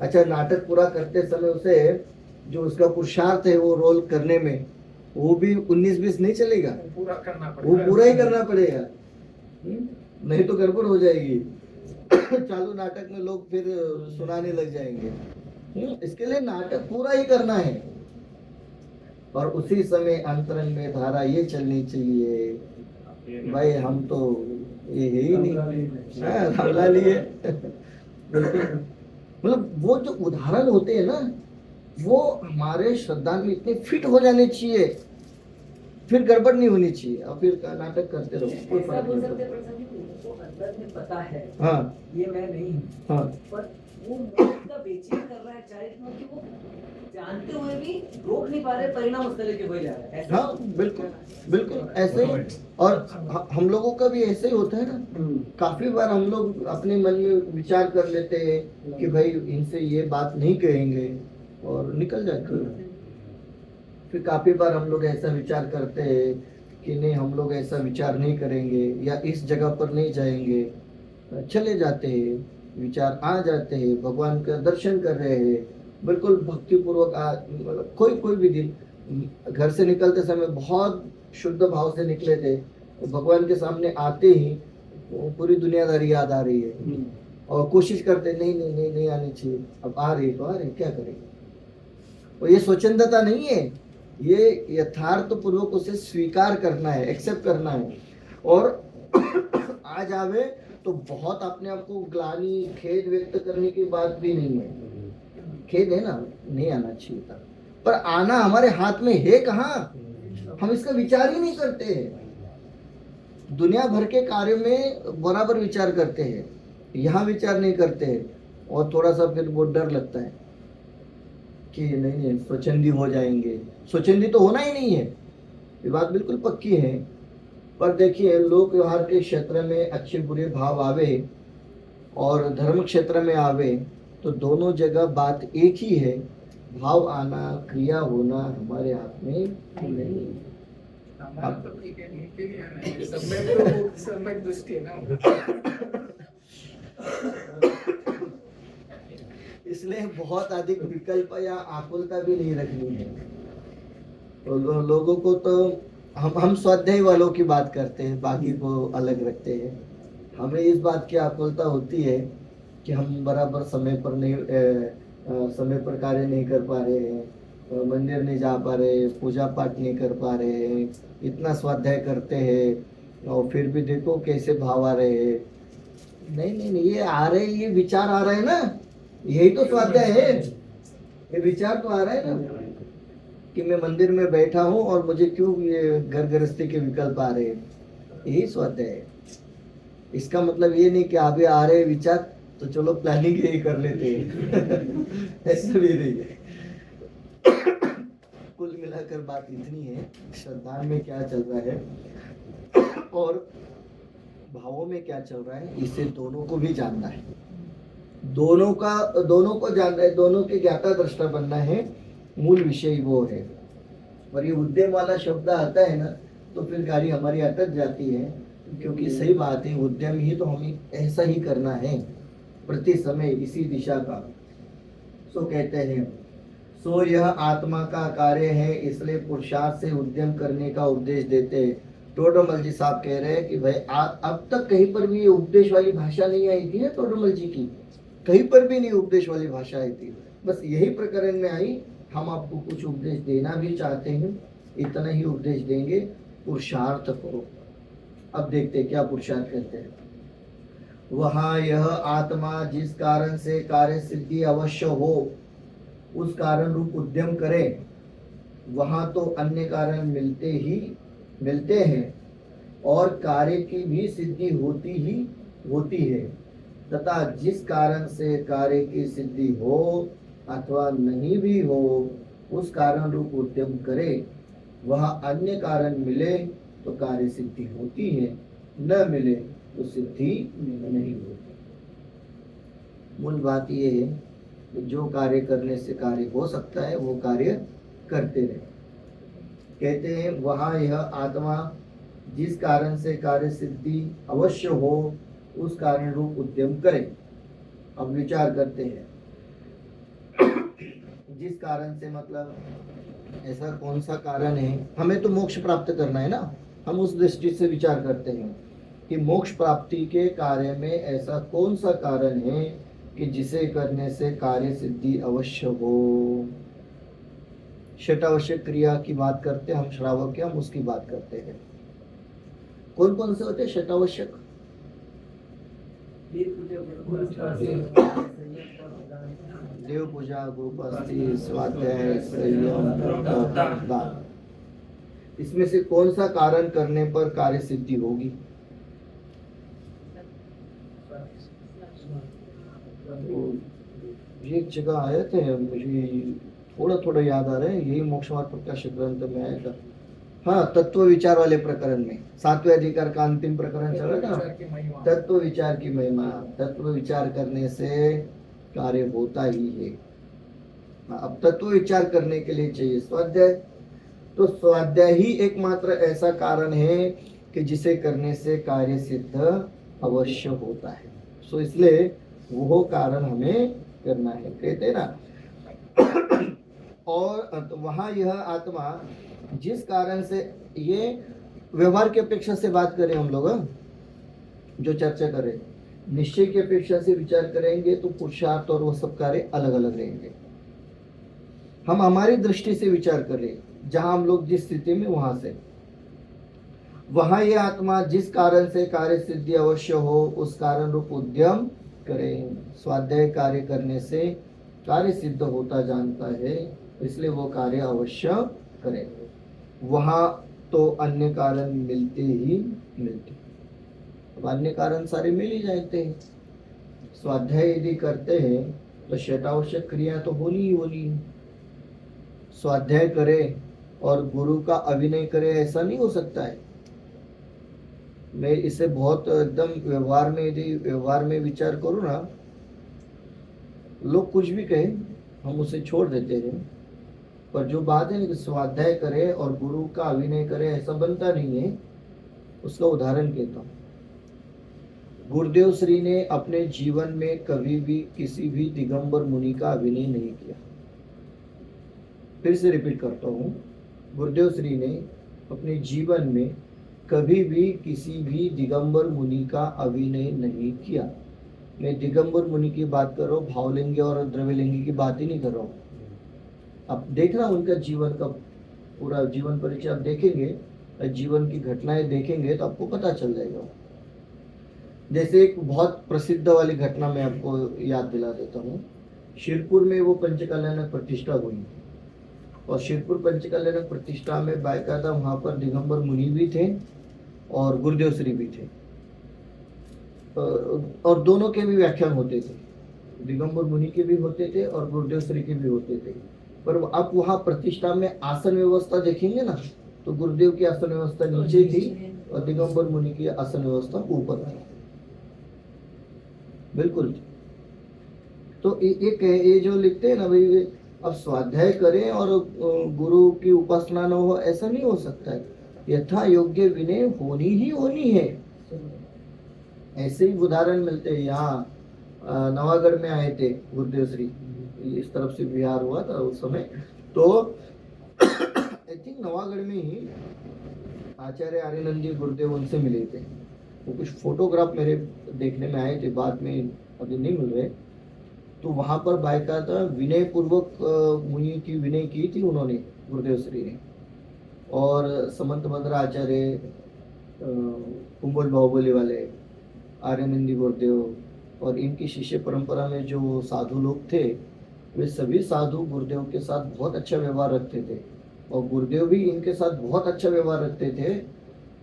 A: अच्छा, नाटक पूरा करते समय उसे जो उसका पुरुषार्थ है वो रोल करने में, वो भी 19-20 नहीं चलेगा,
B: पूरा करना
A: वो पूरा ही करना पड़ेगा, नहीं तो गड़बड़ हो जाएगी। चालू नाटक में लोग फिर सुनाने लग जाएंगे। इसके लिए नाटक पूरा ही करना है, और उसी समय अंतरंग में धारा ये चलनी चाहिए, भाई हम तो ये है ही नहीं, रामलाल ही है। मतलब वो जो उदाहरण होते हैं ना, वो हमारे श्रद्धा में इतने फिट हो जाने चाहिए, फिर गड़बड़ नहीं होनी चाहिए, और फिर नाटक करते रहो, कोई फर्क नहीं पड़ता।
F: अंदर में पता है
A: हाँ
F: ये मैं नहीं हूँ,
A: हाँ
F: पर वो मोक्ष का बेचैन कर रहा है चारित्र कि वो जानते हुए भी रोक नहीं पा रहे, परिणाम उस तरह के हो जा रहा है ऐसा।
A: हाँ बिल्कुल बिल्कुल ऐसे ही। और हम लोगों का भी ऐसे ही होता है ना। काफी बार हम लोग अपने मन में विचार कर लेते हैं कि भाई इनसे ये बात नहीं कहेंगे और निकल जाते हैं। फिर काफी बार हम लोग ऐसा विचार करते हैं कि नहीं हम लोग ऐसा विचार नहीं करेंगे या इस जगह पर नहीं जाएंगे, चले जाते हैं, विचार आ जाते हैं, भगवान का दर्शन कर रहे हैं, बिल्कुल भक्ति पूर्वक मतलब कोई भी दिन घर से निकलते समय बहुत शुद्ध भाव से निकले थे, तो भगवान के सामने आते ही पूरी दुनियादारी याद आ रही है और कोशिश करते नहीं आनी चाहिए, अब आ रही तो आ रही, क्या करेंगे। और ये स्वच्छंदता नहीं है, ये यथार्थ पूर्वक उसे स्वीकार करना है, एक्सेप्ट करना है। और आ जावे तो बहुत अपने आप को ग्लानि खेद व्यक्त करने की बात भी नहीं है। खेद है ना, नहीं आना चाहिए था, पर आना हमारे हाथ में है कहाँ, हम इसका विचार ही नहीं करते हैं। दुनिया भर के कार्य में बराबर विचार करते हैं, यहाँ विचार नहीं करते हैं। और थोड़ा सा फिर वो डर लगता है कि नहीं स्वच्छंदी हो जाएंगे। स्वच्छंदी तो होना ही नहीं है, ये बात बिल्कुल पक्की है। पर देखिए लोक व्यवहार के क्षेत्र में अच्छे बुरे भाव आवे और धर्म क्षेत्र में आवे तो दोनों जगह बात एक ही है, भाव आना क्रिया होना हमारे हाथ में नहीं।
B: हमारा तो ठीक है, नहीं के लिए आना है, सम्यक दृष्टि है ना।
A: इसलिए बहुत अधिक विकल्प या आकुलता भी नहीं रखनी है। तो लोगों को तो हम स्वाध्याय वालों की बात करते हैं, बाकी को अलग रखते हैं। हमें इस बात की आकुलता होती है कि हम बराबर समय पर कार्य नहीं कर पा रहे हैं, मंदिर नहीं जा पा रहे, पूजा पाठ नहीं कर पा रहे हैं, इतना स्वाध्याय करते हैं और फिर भी देखो कैसे भाव आ रहे हैं। नहीं ये आ रहे, ये विचार आ रहे हैं ना, यही तो स्वाध्याय है। ये विचार तो आ रहा है ना कि मैं मंदिर में बैठा हूँ और मुझे क्यों ये घर गृहस्थी के विकल्प आ रहे हैं, यही स्वाध्याय है। इसका मतलब ये नहीं कि अभी आ रहे विचार तो चलो प्लानिंग यही कर लेते हैं। ऐसा भी नहीं है। कुल मिलाकर बात इतनी है, श्रद्धा में क्या चल रहा है और भावों में क्या चल रहा है, इसे दोनों को भी जानना है। दोनों को जानना है, दोनों के ज्ञाता दृष्टा बनना है, मूल विषय वो है। और ये उद्यम वाला शब्द आता है ना तो फिर गाड़ी हमारी अटक जाती है, क्योंकि सही बात है, उद्यम ही तो हमें ऐसा ही करना है प्रति समय इसी दिशा का। सो कहते हैं सो यह आत्मा का कार्य है, इसलिए पुरुषार्थ से उद्यम करने का उपदेश देते हैं। टोडरमल जी साहब कह रहे हैं कि भाई अब तक कहीं पर भी ये उपदेश वाली भाषा नहीं आई थी ना टोडरमल जी की, कहीं पर भी नहीं उपदेश वाली भाषा आई थी, बस यही प्रकरण में आई। हम आपको कुछ उपदेश देना भी चाहते हैं, इतना ही उपदेश देंगे, पुरुषार्थ करो। अब देखते क्या पुरुषार्थ करते हैं। वहाँ यह आत्मा जिस कारण से कार्य सिद्धि अवश्य हो उस कारण रूप उद्यम करे, वहाँ तो अन्य कारण मिलते हैं और कार्य की भी सिद्धि होती है, तथा जिस कारण से कार्य की सिद्धि हो अथवा नहीं भी हो उस कारण रूप उद्यम करे, वह अन्य कारण मिले तो कार्य सिद्धि होती है, न मिले तो सिद्धि नहीं होती। मूल बात ये है कि जो कार्य करने से कार्य हो सकता है वो कार्य करते रहे। कहते हैं वहाँ यह आत्मा जिस कारण से कार्य सिद्धि अवश्य हो उस कारण रूप उद्यम करे। अब विचार करते हैं, जिस कारण से मतलब ऐसा कौन सा कारण है, हमें तो मोक्ष प्राप्त करना है ना, हम उस दृष्टि से विचार करते हैं कि मोक्ष प्राप्ति के कार्य में ऐसा कौन सा कारण है कि जिसे करने से कार्य सिद्धि अवश्य हो। षटावश्यक क्रिया की बात करते हैं हम, श्रावक के हम उसकी बात करते हैं। कौन कौन से होते हैं षटावश्यक? देव पूजा, गोपास्ति, स्वाध्याय, संयम, दान। इसमें से कौन सा कारण करने पर कार्य सिद्धि होगी? ये एक जगह आए थे, मुझे थोड़ा थोड़ा याद आ रहा है, यही मोक्ष मार्ग प्रकाश ग्रंथ में आया था। हाँ, तत्व विचार वाले प्रकरण में 7वें अधिकार का अंतिम प्रकरण चल रहा
B: विचार
A: था,
B: की महिमा।
A: तत्व विचार की महिमा। तत्व विचार करने से कार्य होता ही है। अब तत्व विचार करने के लिए चाहिए स्वाध्याय, तो स्वाध्याय ही एकमात्र ऐसा कारण है कि जिसे करने से कार्य सिद्ध अवश्य होता है। सो इसलिए वो कारण हमें करना है, कहते हैं ना। और वहाँ यह आत्मा जिस कारण से, ये व्यवहार की अपेक्षा से बात करें हम लोग, जो चर्चा करें, निश्चय की अपेक्षा से विचार करेंगे तो पुरुषार्थ और वो सब कार्य अलग अलग रहेंगे। हम हमारी दृष्टि से विचार करें, जहां हम लोग जिस स्थिति में वहां से, वहां ये आत्मा जिस कारण से कार्य सिद्धि अवश्य हो उस कारण रूप उद्यम करें। स्वाध्याय कार्य करने से कार्य सिद्ध होता जानता है, इसलिए वो कार्य अवश्य करें। वहां तो अन्य कारण मिलते ही मिलते, अब अन्य कारण सारे मिल ही जाते हैं। स्वाध्याय यदि करते हैं तो शतावश्यक क्रिया तो होनी ही होनी है। स्वाध्याय करे और गुरु का अभिनय करे, ऐसा नहीं हो सकता है। मैं इसे बहुत एकदम व्यवहार में, यदि व्यवहार में विचार करूँ ना, लोग कुछ भी कहे हम उसे छोड़ देते हैं, पर जो बात है ना कि स्वाध्याय करे और गुरु का अभिनय करे, ऐसा बनता नहीं है। उसका उदाहरण कहता हूँ। गुरुदेव श्री ने अपने जीवन में कभी भी किसी भी दिगंबर मुनि का अभिनय नहीं किया। फिर से रिपीट करता हूँ, गुरुदेव श्री ने अपने जीवन में कभी भी किसी भी दिगंबर मुनि का अभिनय नहीं किया। मैं दिगंबर मुनि की बात कर रहा हूँ, भावलिंगी और द्रव्यलिंगी की बात ही नहीं कर रहा हूँ। अब देखना उनका जीवन का पूरा जीवन परिचय आप देखेंगे, जीवन की घटनाएं देखेंगे तो आपको पता चल जाएगा। जैसे एक बहुत प्रसिद्ध वाली घटना मैं आपको याद दिला देता हूँ। शिरपुर में वो पंचकल्याणक प्रतिष्ठा हुई, और शिरपुर पंचकल्याणक प्रतिष्ठा में बाकायदा वहाँ पर दिगंबर मुनि भी थे और गुरुदेव श्री भी थे, और दोनों के भी व्याख्यान होते थे। दिगंबर मुनि के भी होते थे और गुरुदेव श्री के भी होते थे। पर आप वहाँ प्रतिष्ठा में आसन व्यवस्था देखेंगे ना, तो गुरुदेव की आसन व्यवस्था नीचे थी और दिगंबर मुनि की आसन व्यवस्था ऊपर थी, बिल्कुल। तो एक ये जो लिखते हैं ना भाई, अब स्वाध्याय करें और गुरु की उपासना न हो, ऐसा नहीं हो सकता है। यथा योग्य विनय होनी ही होनी है। ऐसे ही उदाहरण मिलते हैं। यहाँ नवागढ़ में आए थे गुरुदेव श्री, इस तरफ से बिहार हुआ था उस समय, तो आई थिंक नवागढ़ में ही आचार्य आर्यनंदी गुरुदेव उनसे मिले थे। वो कुछ फोटोग्राफ मेरे देखने में आए थे, बाद में अभी नहीं मिल रहे। तो वहाँ पर बाकायदा विनय पूर्वक मुनि की विनय की थी उन्होंने, गुरुदेव श्री ने। और समंत भद्र आचार्य, कुंभोज बाहुबली वाले, आर्यनंदी गुरुदेव और इनकी शिष्य परंपरा में जो साधु लोग थे, वे सभी साधु गुरुदेव के साथ बहुत अच्छा व्यवहार रखते थे, और गुरुदेव भी इनके साथ बहुत अच्छा व्यवहार रखते थे।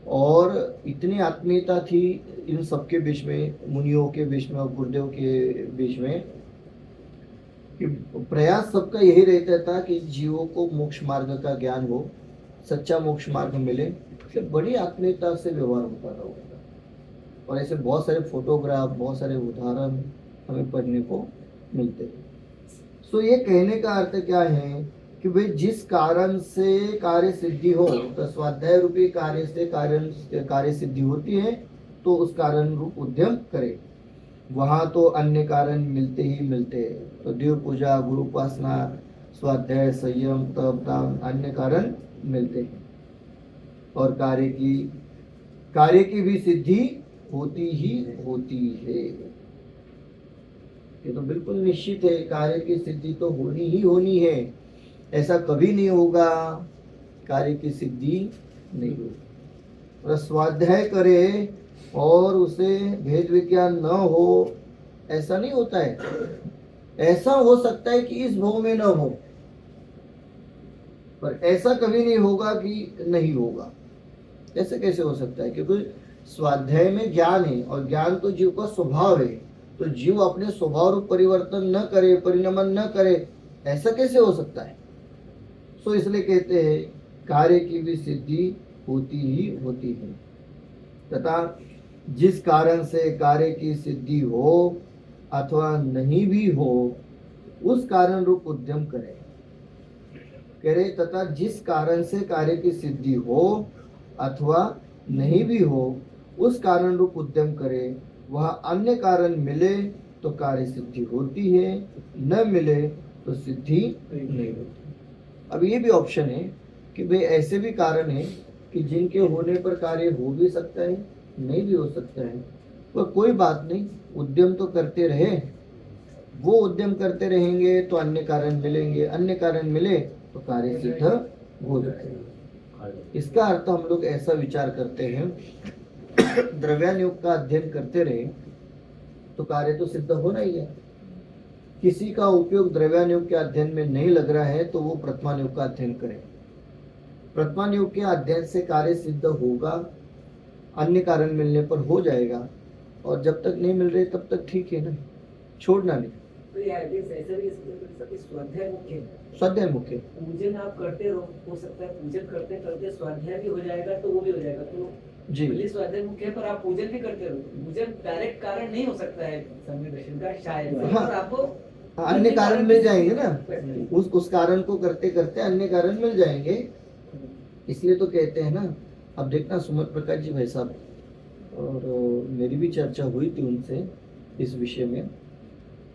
A: और इतनी आत्मीयता थी इन सबके बीच में, मुनियों के बीच में और गुरुदेव के बीच में, कि प्रयास सबका यही रहता था कि जीवों को मोक्ष मार्ग का ज्ञान हो, सच्चा मोक्ष मार्ग मिले। इसलिए बड़ी आत्मीयता से व्यवहार होता था उनका। और ऐसे बहुत सारे फोटोग्राफ, बहुत सारे उदाहरण हमें पढ़ने को मिलते हैं। सो ये कहने का अर्थ क्या है कि भाई जिस कारण से कार्य सिद्धि हो, तो स्वाध्याय रूपी कार्य से कार्य सिद्धि होती है, तो उस कारण रूप उद्यम करे। वहाँ तो अन्य कारण मिलते ही मिलते हैं। तो देव पूजा, गुरु उपासना, स्वाध्याय, संयम, तप, दान, अन्य कारण मिलते हैं। और कार्य की भी सिद्धि होती ही होती है। ये तो बिल्कुल निश्चित है, कार्य की सिद्धि तो होनी ही होनी है। ऐसा कभी नहीं होगा कार्य की सिद्धि नहीं होगी। और स्वाध्याय करे और उसे भेद विज्ञान न हो, ऐसा नहीं होता है। ऐसा हो सकता है कि इस भव में न हो, पर ऐसा कभी नहीं होगा कि नहीं होगा। ऐसे कैसे हो सकता है? क्योंकि स्वाध्याय में ज्ञान है और ज्ञान तो जीव का स्वभाव है, तो जीव अपने स्वभाव रूप परिवर्तन न करे, परिणमन न करे, ऐसा कैसे हो सकता है? सो इसलिए कहते हैं कार्य की भी सिद्धि होती ही होती है, तथा जिस कारण से कार्य की सिद्धि हो अथवा नहीं भी हो उस कारण रूप उद्यम करे। कह रहे तथा जिस कारण से कार्य की सिद्धि हो अथवा नहीं भी हो उस कारण रूप उद्यम करे, वह अन्य कारण मिले तो कार्य सिद्धि होती है, न मिले तो सिद्धि नहीं होती। अब ये भी ऑप्शन है कि भाई ऐसे भी कारण है कि जिनके होने पर कार्य हो भी सकता है, नहीं भी हो सकता है, पर कोई बात नहीं, उद्यम तो करते रहे। वो उद्यम करते रहेंगे तो अन्य कारण मिलेंगे, अन्य कारण मिले तो कार्य सिद्ध हो जाएगा। इसका अर्थ हम लोग ऐसा विचार करते हैं, द्रव्यानुयोग का अध्ययन करते रहे तो कार्य तो सिद्ध होना ही है। किसी का उपयोग द्रव्यानुयोग के अध्ययन में नहीं लग रहा है तो वो प्रथमानुयोग का अध्ययन करे। प्रथमानुयोग के अध्ययन से कार्य सिद्ध होगा, अन्य कारण मिलने पर हो जाएगा, और जब तक नहीं मिल रहे तब तक ठीक है ना, छोड़ना नहीं।
F: तो ये आइडिया ऐसा भी स्वाध्याय मुख्य है।
A: स्वाध्याय मुख्य
F: पूजन आप करते रहो, हो सकता है पूजन करते करते स्वाध्याय भी हो जाएगा तो वो भी हो जाएगा। तो
A: जी,
F: भले स्वाध्याय मुख्य है पर आप पूजन भी करते रहो। पूजन डायरेक्ट कारण नहीं हो सकता है सम्यक दर्शन का शायद,
A: हाँ।
F: और आपको
A: अन्य कारण मिल जाएंगे ना, उस कारण को करते करते अन्य कारण मिल जाएंगे। इसलिए तो कहते हैं ना, अब देखना सुमन प्रकाश जी भाई साहब, और मेरी भी चर्चा हुई थी उनसे इस विषय में।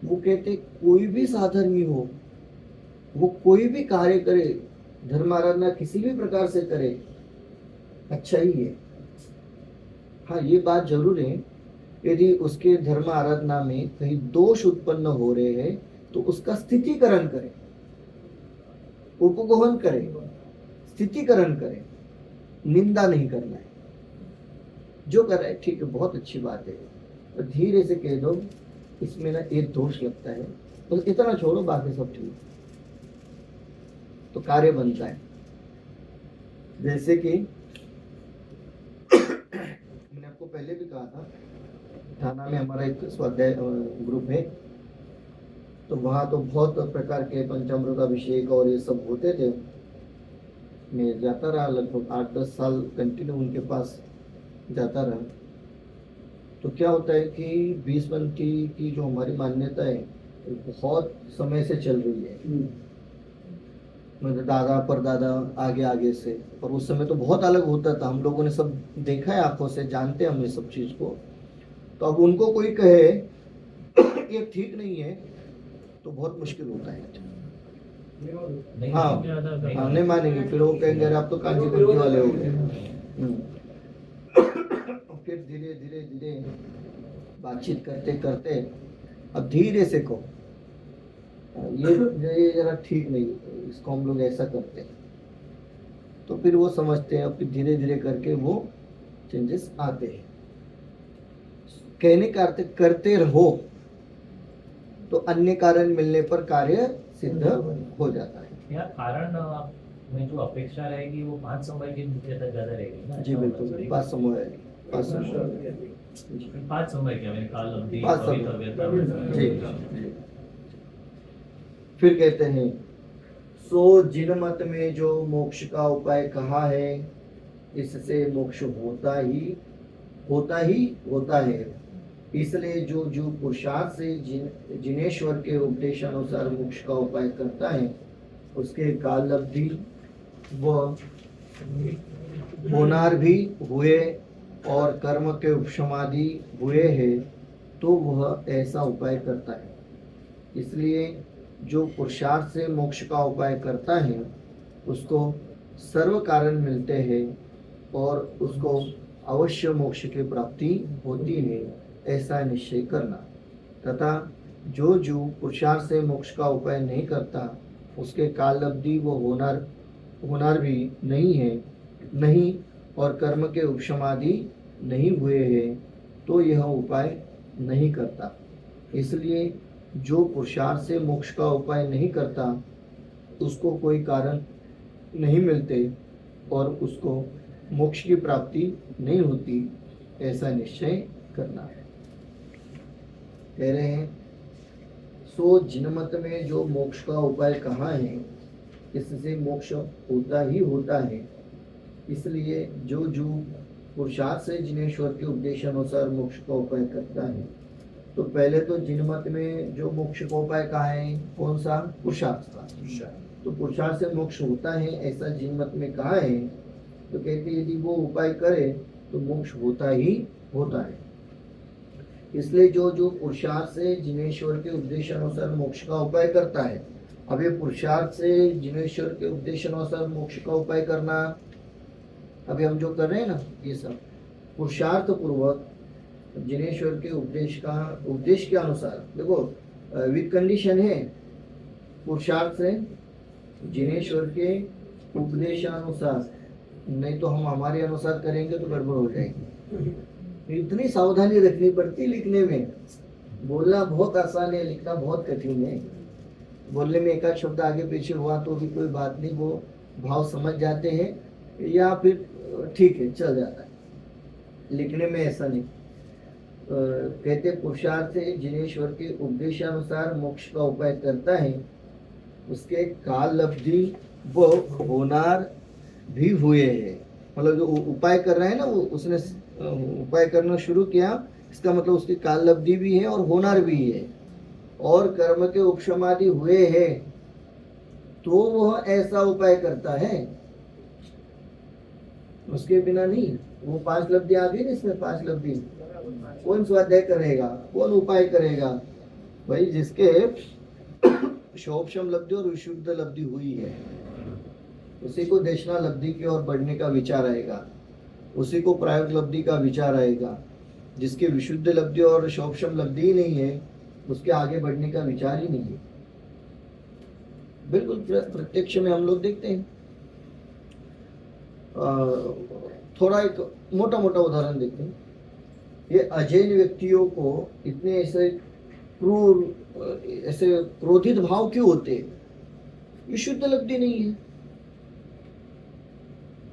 A: वो कहते कोई भी साधर्मी हो, वो कोई भी कार्य करे, धर्म आराधना किसी भी प्रकार से करे, अच्छा ही है। हाँ, ये बात जरूर है, यदि उसके धर्म आराधना में कहीं दोष उत्पन्न हो रहे हैं तो उसका स्थितिकरण करे, उपगोहन करे, स्थितिकरण करे, निंदा नहीं करना है। जो कर रहा है ठीक है, बहुत अच्छी बात है, तो धीरे से कह दो इसमें ना एक दोष लगता है, तो इतना छोड़ो, बाकी सब ठीक, तो कार्य बनता है। जैसे कि मैंने आपको पहले भी कहा था, थाना में हमारा एक स्वाध्याय ग्रुप है, तो वहाँ तो बहुत प्रकार के पंचामृत अभिषेक और ये सब होते थे। मैं जाता रहा, लगभग 8-10 साल कंटिन्यू उनके पास जाता रहा। तो क्या होता है कि 20-20 की जो हमारी मान्यता है बहुत समय से चल रही है, मतलब दादा परदादा आगे आगे से, और उस समय तो बहुत अलग होता था। हम लोगों ने सब देखा है, आंखों से जानते हैं हम ये सब चीज को। तो अब उनको कोई कहे कि ठीक नहीं है तो बहुत मुश्किल होता है। हाँ, नहीं मानेंगे, फिर वो कहेंगे अरे आप तो कांजी कुंजी वाले हो गए। फिर धीरे धीरे धीरे बातचीत करते करते अब धीरे से कहो ये जरा ठीक नहीं, इसको हम लोग ऐसा करते हैं, तो फिर वो समझते हैं, फिर धीरे धीरे करके वो चेंजेस आते हैं। कहने का अर्थ करते रहो तो अन्य कारण मिलने पर कार्य सिद्ध हो जाता है।
D: यार कारण में जो अपेक्षा रहेगी वो 5 समय की मुख्यतः ज्यादा रहेगी ना।
A: जी बिल्कुल, 5 समय है, 5
D: समय क्या मैंने काल अवधि
A: 5 समय जी। फिर कहते हैं सो जिन मत में जो मोक्ष का उपाय कहा है, इससे मोक्ष होता है। इसलिए जो जो पुरुषार्थ से जिनेश्वर के उपदेशानुसार मोक्ष का उपाय करता है, उसके काल अवधि वह होनार भी हुए और कर्म के उपशमादि हुए हैं, तो वह ऐसा उपाय करता है। इसलिए जो पुरुषार्थ से मोक्ष का उपाय करता है उसको सर्व कारण मिलते हैं और उसको अवश्य मोक्ष की प्राप्ति होती है, ऐसा निश्चय करना। तथा जो जो पुरुषार्थ से मोक्ष का उपाय नहीं करता, उसके काल अवधि वो होनार भी नहीं और कर्म के उपशमादि नहीं हुए हैं, तो यह उपाय नहीं करता। इसलिए जो पुरुषार्थ से मोक्ष का उपाय नहीं करता, उसको कोई कारण नहीं मिलते और उसको मोक्ष की प्राप्ति नहीं होती, ऐसा निश्चय करना है। कह रहे हैं सो जिनमत में जो मोक्ष का उपाय कहाँ है, इससे मोक्ष होता ही होता है। इसलिए जो जो पुरुषार्थ से जिनेश्वर के उपदेश अनुसार मोक्ष का उपाय करता है, तो पहले तो जिनमत में जो मोक्ष का उपाय कहा है, कौन सा? पुरुषार्थ का। तो पुरुषार्थ से मोक्ष होता है ऐसा जिनमत में कहा है, तो कहते यदि वो उपाय करे तो मोक्ष होता ही होता है। इसलिए जो जो पुरुषार्थ से जिनेश्वर के उपदेश अनुसार मोक्ष का उपाय करता है, अब ये पुरुषार्थ से जिनेश्वर के उपदेश अनुसार मोक्ष का उपाय करना, अभी हम जो कर रहे हैं ना, ये सब पुरुषार्थ पूर्वक जिनेश्वर के उपदेश के अनुसार, देखो विद कंडीशन है, पुरुषार्थ से जिनेश्वर के उपदेशानुसार, नहीं तो हम हमारे अनुसार करेंगे तो गड़बड़ हो जाएगी। इतनी सावधानी रखनी पड़ती लिखने में। बोलना बहुत आसान है, लिखना बहुत कठिन है। बोलने में एक आध शब्द आगे पीछे हुआ तो भी कोई बात नहीं, वो भाव समझ जाते हैं या फिर ठीक है चल जाता है। लिखने में ऐसा नहीं। कहते पुरुषार्थ से जिनेश्वर के उपदेशानुसार मोक्ष का उपाय करता है, उसके काल लब्धि वो होनार भी हुए हैं। मतलब जो उपाय कर रहा है ना, वो उसने उपाय करना शुरू किया, इसका मतलब उसकी काल लब्धि भी है और होनार भी है, और कर्म के उपशमादि हुए हैं, तो वह ऐसा उपाय करता है। उसके बिना नहीं। वो 5 लब्धि आ गई ना, इसमें 5 लब्धि। कौन स्वाध्याय करेगा, कौन उपाय करेगा? भाई जिसके शोभशम लब्धि और विशुद्ध लब्धि हुई है, उसी को देशना लब्धि की ओर बढ़ने का विचार आएगा, उसी को प्रायोग लब्धि का विचार आएगा। जिसके विशुद्ध लब्धि और शोभशम लब्धि ही नहीं है, उसके आगे बढ़ने का विचार ही नहीं है। बिल्कुल प्रत्यक्ष में हम लोग देखते हैं। थोड़ा एक मोटा मोटा उदाहरण देखते हैं। ये अजैन व्यक्तियों को इतने ऐसे क्रूर, ऐसे क्रोधित भाव क्यों होते हैं? विशुद्ध लब्धि नहीं है।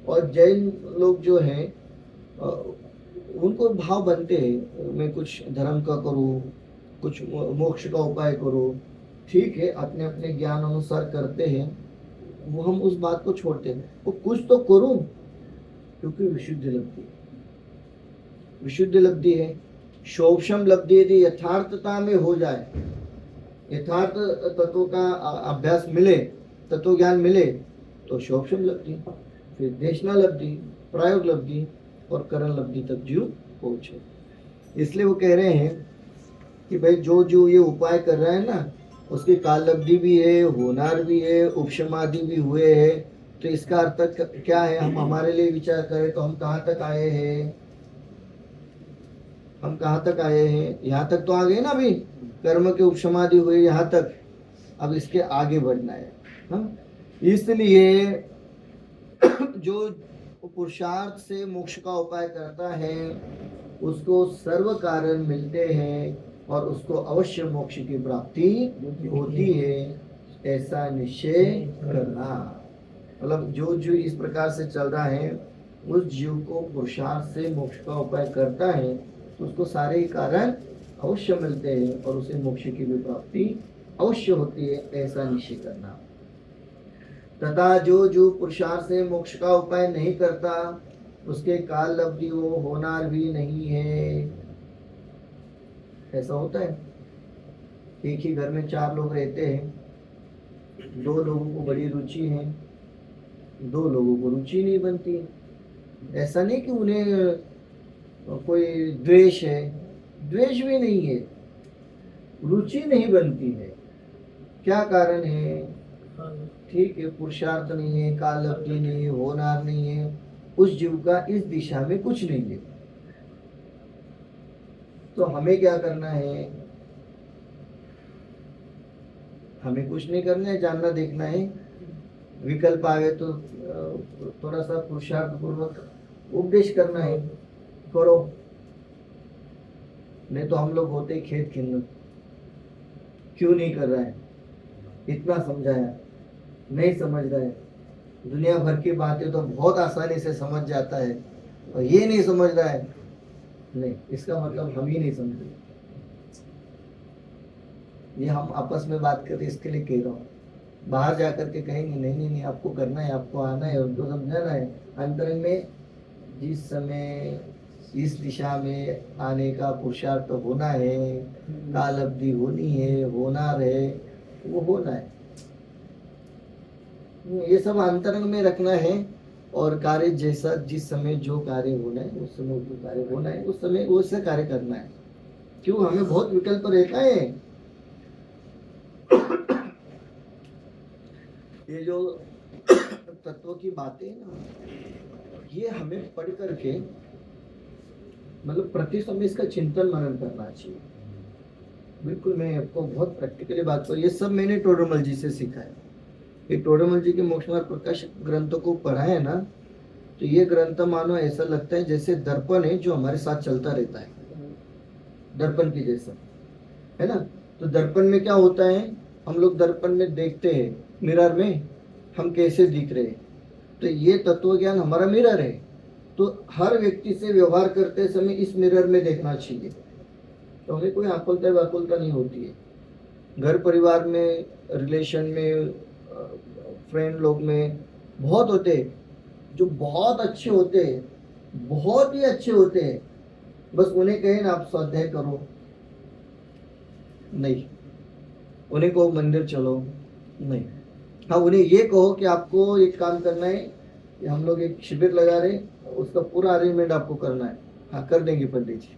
A: और जैन लोग जो हैं, उनको भाव बनते हैं, मैं कुछ धर्म का करूं, कुछ मोक्ष का उपाय करूं। ठीक है, अपने अपने ज्ञान अनुसार करते हैं, वो हम उस बात को छोड़ते हैं। वो कुछ तो करूं, क्योंकि विशुद्ध लब्धि है। शोभशम लब्धि यदि यथार्थता में हो जाए, यथार्थ तत्व का अभ्यास मिले, तत्व ज्ञान मिले, तो शोभशम लब्धि, फिर देशना लब्धि, प्रायोग लब्धि और करण लब्धि तक जीव पहुंचे। इसलिए वो कह रहे हैं कि भाई जो जो ये उपाय कर रहा है ना, उसकी काल लब्धि भी है, होनार भी है, उपशमादि भी हुए हैं। तो इसका अर्थ क्या है? हम हमारे लिए विचार करें तो हम कहाँ तक आए हैं? हम कहाँ तक आए हैं? यहाँ तक तो आ गए ना, अभी कर्म के उपशमादि हुए यहाँ तक। अब इसके आगे बढ़ना है। हाँ, इसलिए जो पुरुषार्थ से मोक्ष का उपाय करता है, उसको सर्व कारण मिलते हैं और उसको अवश्य मोक्ष की प्राप्ति होती है, ऐसा निश्चय करना। मतलब जो जो इस प्रकार से चल रहा है, उस जीव को पुरुषार्थ से मोक्ष का उपाय करता है, तो उसको सारे ही कारण अवश्य मिलते हैं और उसे मोक्ष की भी प्राप्ति अवश्य होती है, ऐसा निश्चय करना। तथा जो जो पुरुषार्थ से मोक्ष का उपाय नहीं करता, उसके काल लब्धि वो होनार भी नहीं है। ऐसा होता है, एक ही घर में 4 लोग रहते हैं, 2 लोगों को बड़ी रुचि है, 2 लोगों को रुचि नहीं बनती। ऐसा नहीं कि उन्हें कोई द्वेष है, द्वेष भी नहीं है, रुचि नहीं बनती है। क्या कारण है? ठीक है, पुरुषार्थ नहीं है, काल लब्धि नहीं है, होनार नहीं है, उस जीव का इस दिशा में कुछ नहीं है। तो हमें क्या करना है? हमें कुछ नहीं करना है, जानना देखना है। विकल्प आवे तो थोड़ा सा पुरुषार्थ पूर्वक उपदेश करना है, करो। नहीं तो हम लोग होते ही खेत खिन्न, क्यों नहीं कर रहा है? इतना समझाया, नहीं समझ रहा है। दुनिया भर की बातें तो बहुत आसानी से समझ जाता है, और ये नहीं समझ रहा है, नहीं, इसका मतलब हम ही नहीं समझे। ये हम आपस में बात करते इसके लिए कह रहा हूँ। बाहर जाकर के कहेंगे नहीं नहीं नहीं आपको करना है, आपको आना है, उनको समझाना है। अंतरंग में जिस समय इस दिशा में आने का पुरुषार्थ होना है, काल अवधि होनी है, होना है, वो होना है। ये सब अंतरंग में रखना है। और कार्य जैसा जिस समय जो कार्य होना है उस समय जो कार्य होना है उस समय वैसे कार्य करना है। क्यों, हमें बहुत विकल्प रहता है। ये जो तत्व की बातें हैं ना, ये हमें पढ़ करके मतलब प्रति समय इसका चिंतन मनन करना चाहिए। बिल्कुल, मैं आपको बहुत प्रैक्टिकली बात करूँ, ये सब मैंने टोडरमल जी से सीखा है। ये टोडरमल जी के मोक्ष मार्ग प्रकाश ग्रंथों को पढ़ा है ना, तो ये ग्रंथ मानो ऐसा लगता है जैसे दर्पण है जो हमारे साथ चलता रहता है, दर्पण की जैसा, है ना। तो दर्पण में क्या होता है, हम लोग दर्पण में देखते हैं, मिरर में हम कैसे दिख रहे हैं। तो ये तत्व ज्ञान हमारा मिरर है। तो हर व्यक्ति से व्यवहार करते समय इस मिरर में देखना चाहिए, तो हमें कोई आकुलता व्याकुलता नहीं होती है। घर परिवार में, रिलेशन में, फ्रेंड लोग में बहुत होते हैं जो बहुत अच्छे होते हैं, बहुत ही अच्छे होते हैं। बस उन्हें कहें ना आप स्वाध्याय करो, नहीं। उन्हें कहो मंदिर चलो, नहीं। हाँ, उन्हें ये कहो कि आपको एक काम करना है, कि हम लोग एक शिविर लगा रहे, उसका पूरा अरेंजमेंट आपको करना है। हाँ, कर देंगे पंडित जी,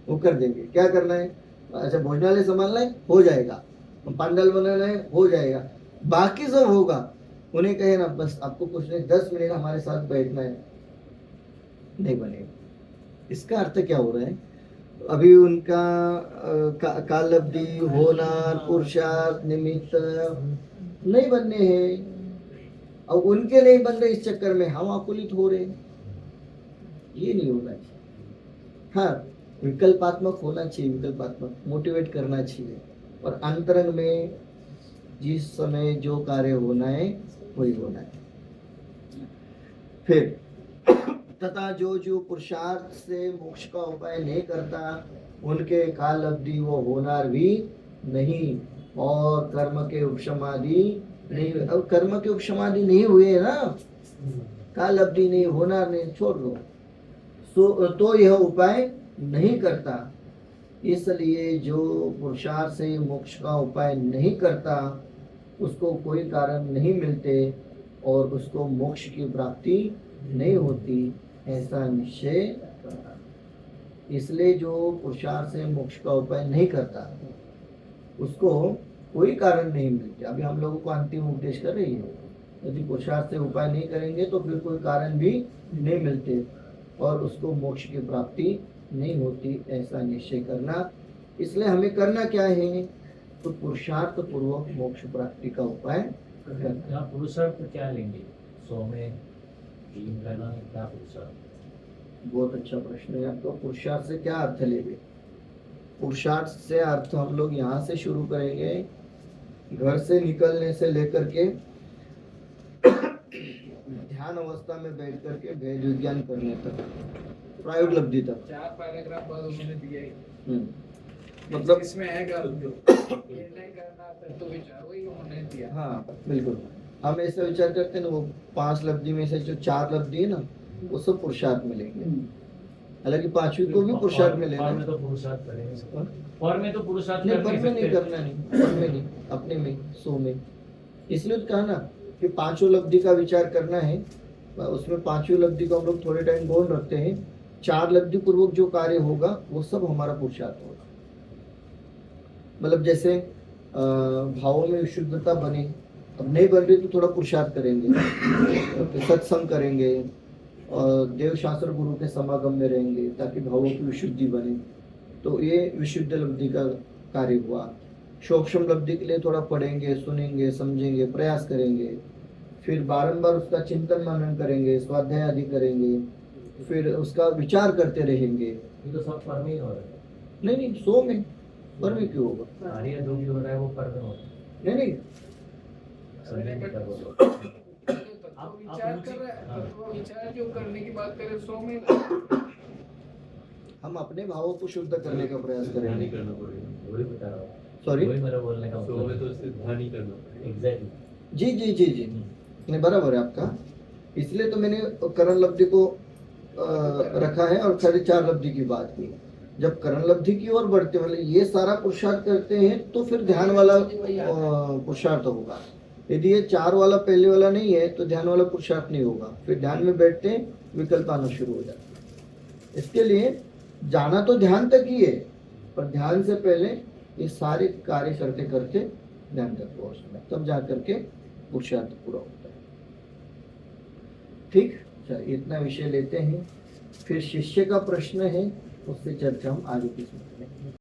A: वो कर देंगे। क्या करना है, अच्छा भोजनालय संभालना है, हो जाएगा। पंडाल बनाना है, हो जाएगा। बाकी सब होगा। उन्हें कहे ना बस आपको कुछ नहीं, 10 मिनट हमारे साथ बैठना है, नहीं बनेगा। इसका अर्थ क्या हो रहा है, अभी उनका काल अवधि, होनार, पुरुषार्थ, निमित्त नहीं बनने हैं। और उनके नहीं बन रहे, इस चक्कर में हम आकुलित हो रहे। ये नहीं होना चाहिए। हाँ, विकल्पात्मक होना चाहिए, विकल्पात्मक मोटिवेट करना चाहिए। और अंतरंग में जिस समय जो कार्य होना है वही होना है। फिर तथा जो जो पुरुषार्थ से मोक्ष का उपाय नहीं करता, उनके काल अवधि वो होनार भी नहीं, और कर्म के उपशमादि नहीं। अब कर्म के उपशमादि नहीं हुए ना, काल अवधि नहीं, होनार नहीं, छोड़ दो। तो यह उपाय नहीं करता। इसलिए जो पुरुषार्थ से मोक्ष का उपाय नहीं करता, उसको कोई कारण नहीं मिलते और उसको मोक्ष की प्राप्ति नहीं होती, ऐसा निश्चय करना। इसलिए जो पुरुषार्थ से मोक्ष का उपाय नहीं करता, उसको कोई कारण नहीं मिलते। अभी हम लोगों को अंतिम उपदेश कर रही है, यदि पुरुषार्थ से उपाय नहीं करेंगे तो फिर कोई कारण भी नहीं मिलते और उसको मोक्ष की प्राप्ति नहीं होती, ऐसा निश्चय करना। इसलिए हमें करना क्या है, तो पुरुषार्थ पूर्वक मोक्ष प्राप्ति का उपाय करना।
D: यहाँ पुरुषार्थ क्या लेंगे, 100 में 3 करना है, क्या पुरुषार्थ?
A: बहुत अच्छा प्रश्न है आपका। पुरुषार्थ से क्या अर्थ लेंगे? पुरुषार्थ से अर्थ हम लोग यहाँ से शुरू करेंगे, घर से निकलने से लेकर के ध्यान अवस्था में बैठ करके भेद विज्ञान करने तक, प्रायोपलब्धि तक।
B: 4 पैराग्राफ बाद उन्होंने दिया ही।
A: मतलब
B: इसमें है ये नहीं करना तो विचार वही उन्होंने दिया।
A: हाँ बिल्कुल, हम ऐसा विचार करते हैं ना, वो 5 लब्धि में से जो 4 लब्धि है ना, वो सब पुरुषार्थ मिलेंगे। हालांकि 5वीं को भी पुरुषार्थ मिलेगा।
D: और में तो पुरुषार्थ करेंगे, और में तो पुरुषार्थ
A: नहीं,
D: कर
A: पर में नहीं करना, नहीं पर में नहीं, अपने में 100 में। इसलिए तो कहा ना कि 5 लब्धि का विचार करना है, उसमें 5वीं लब्धि को हम लोग थोड़े टाइम गौण रखते हैं। 4 लब्धि पूर्वक जो कार्य होगा वो सब हमारा पुरुषार्थ होगा। मतलब जैसे भावों में विशुद्धता बने, अब नहीं बन रही तो थोड़ा पुरुषार्थ करेंगे, सत्संग करेंगे और देव शास्त्र गुरु के समागम में रहेंगे ताकि भावों की विशुद्धि बने। तो ये विशुद्ध लब्धि का कार्य हुआ। सूक्ष्म लब्धि के लिए थोड़ा पढ़ेंगे, सुनेंगे, समझेंगे, प्रयास करेंगे, फिर बारंबार उसका चिंतन मनन करेंगे, स्वाध्याय आदि करेंगे, फिर उसका विचार करते रहेंगे।
D: ये तो सब पर में ही हो रहा है।
A: नहीं नहीं, 100 में पर में क्यों होगा?
D: कार्य जो भी हो रहा है वो पर में हो रहा है।
A: नहीं नहीं,
D: समझे नहीं क्या बोल रहा हूँ?
B: आप विचार कर रहे हैं, तत्व विचार जो करने की बात करें 100 में
A: हम अपने भावों को शुद्ध करने का प्रयास
D: ध्यान
A: करेंगे।
D: नहीं करना पड़ेगा, वही बता रहा हूँ।
A: सॉरी,
D: वही मेरा बोलने का
G: तो
D: मतलब
G: हमें
D: है।
G: तो इससे ध्यान नहीं करना पड़ेगा।
D: एग्जैक्टली।
A: जी जी जी जी, नहीं बराबर है आपका। इसलिए तो मैंने करण लब्धि को रखा है और खाली 4 लब्धि की बात की। जब करण लब्धि की ओर बढ़ते हैं, मतलब ये सारा पुरुषार्थ करते हैं, तो फिर ध्यान वाला पुरुषार्थ होगा। यदि ये 4 वाला पहले वाला नहीं है तो ध्यान वाला पुरुषार्थ नहीं होगा। फिर ध्यान में बैठते हैं, विकल्प आना शुरू हो जाता है। इसके लिए जाना तो ध्यान तक ही है, पर ध्यान से पहले ये सारे कार्य करते करते ध्यान तक पहुंचना है, तब जा करके पुरुषार्थ पूरा होता है। ठीक, चलिए इतना विषय लेते हैं। फिर शिष्य का प्रश्न है, उससे चर्चा हम आगे की सुनते हैं।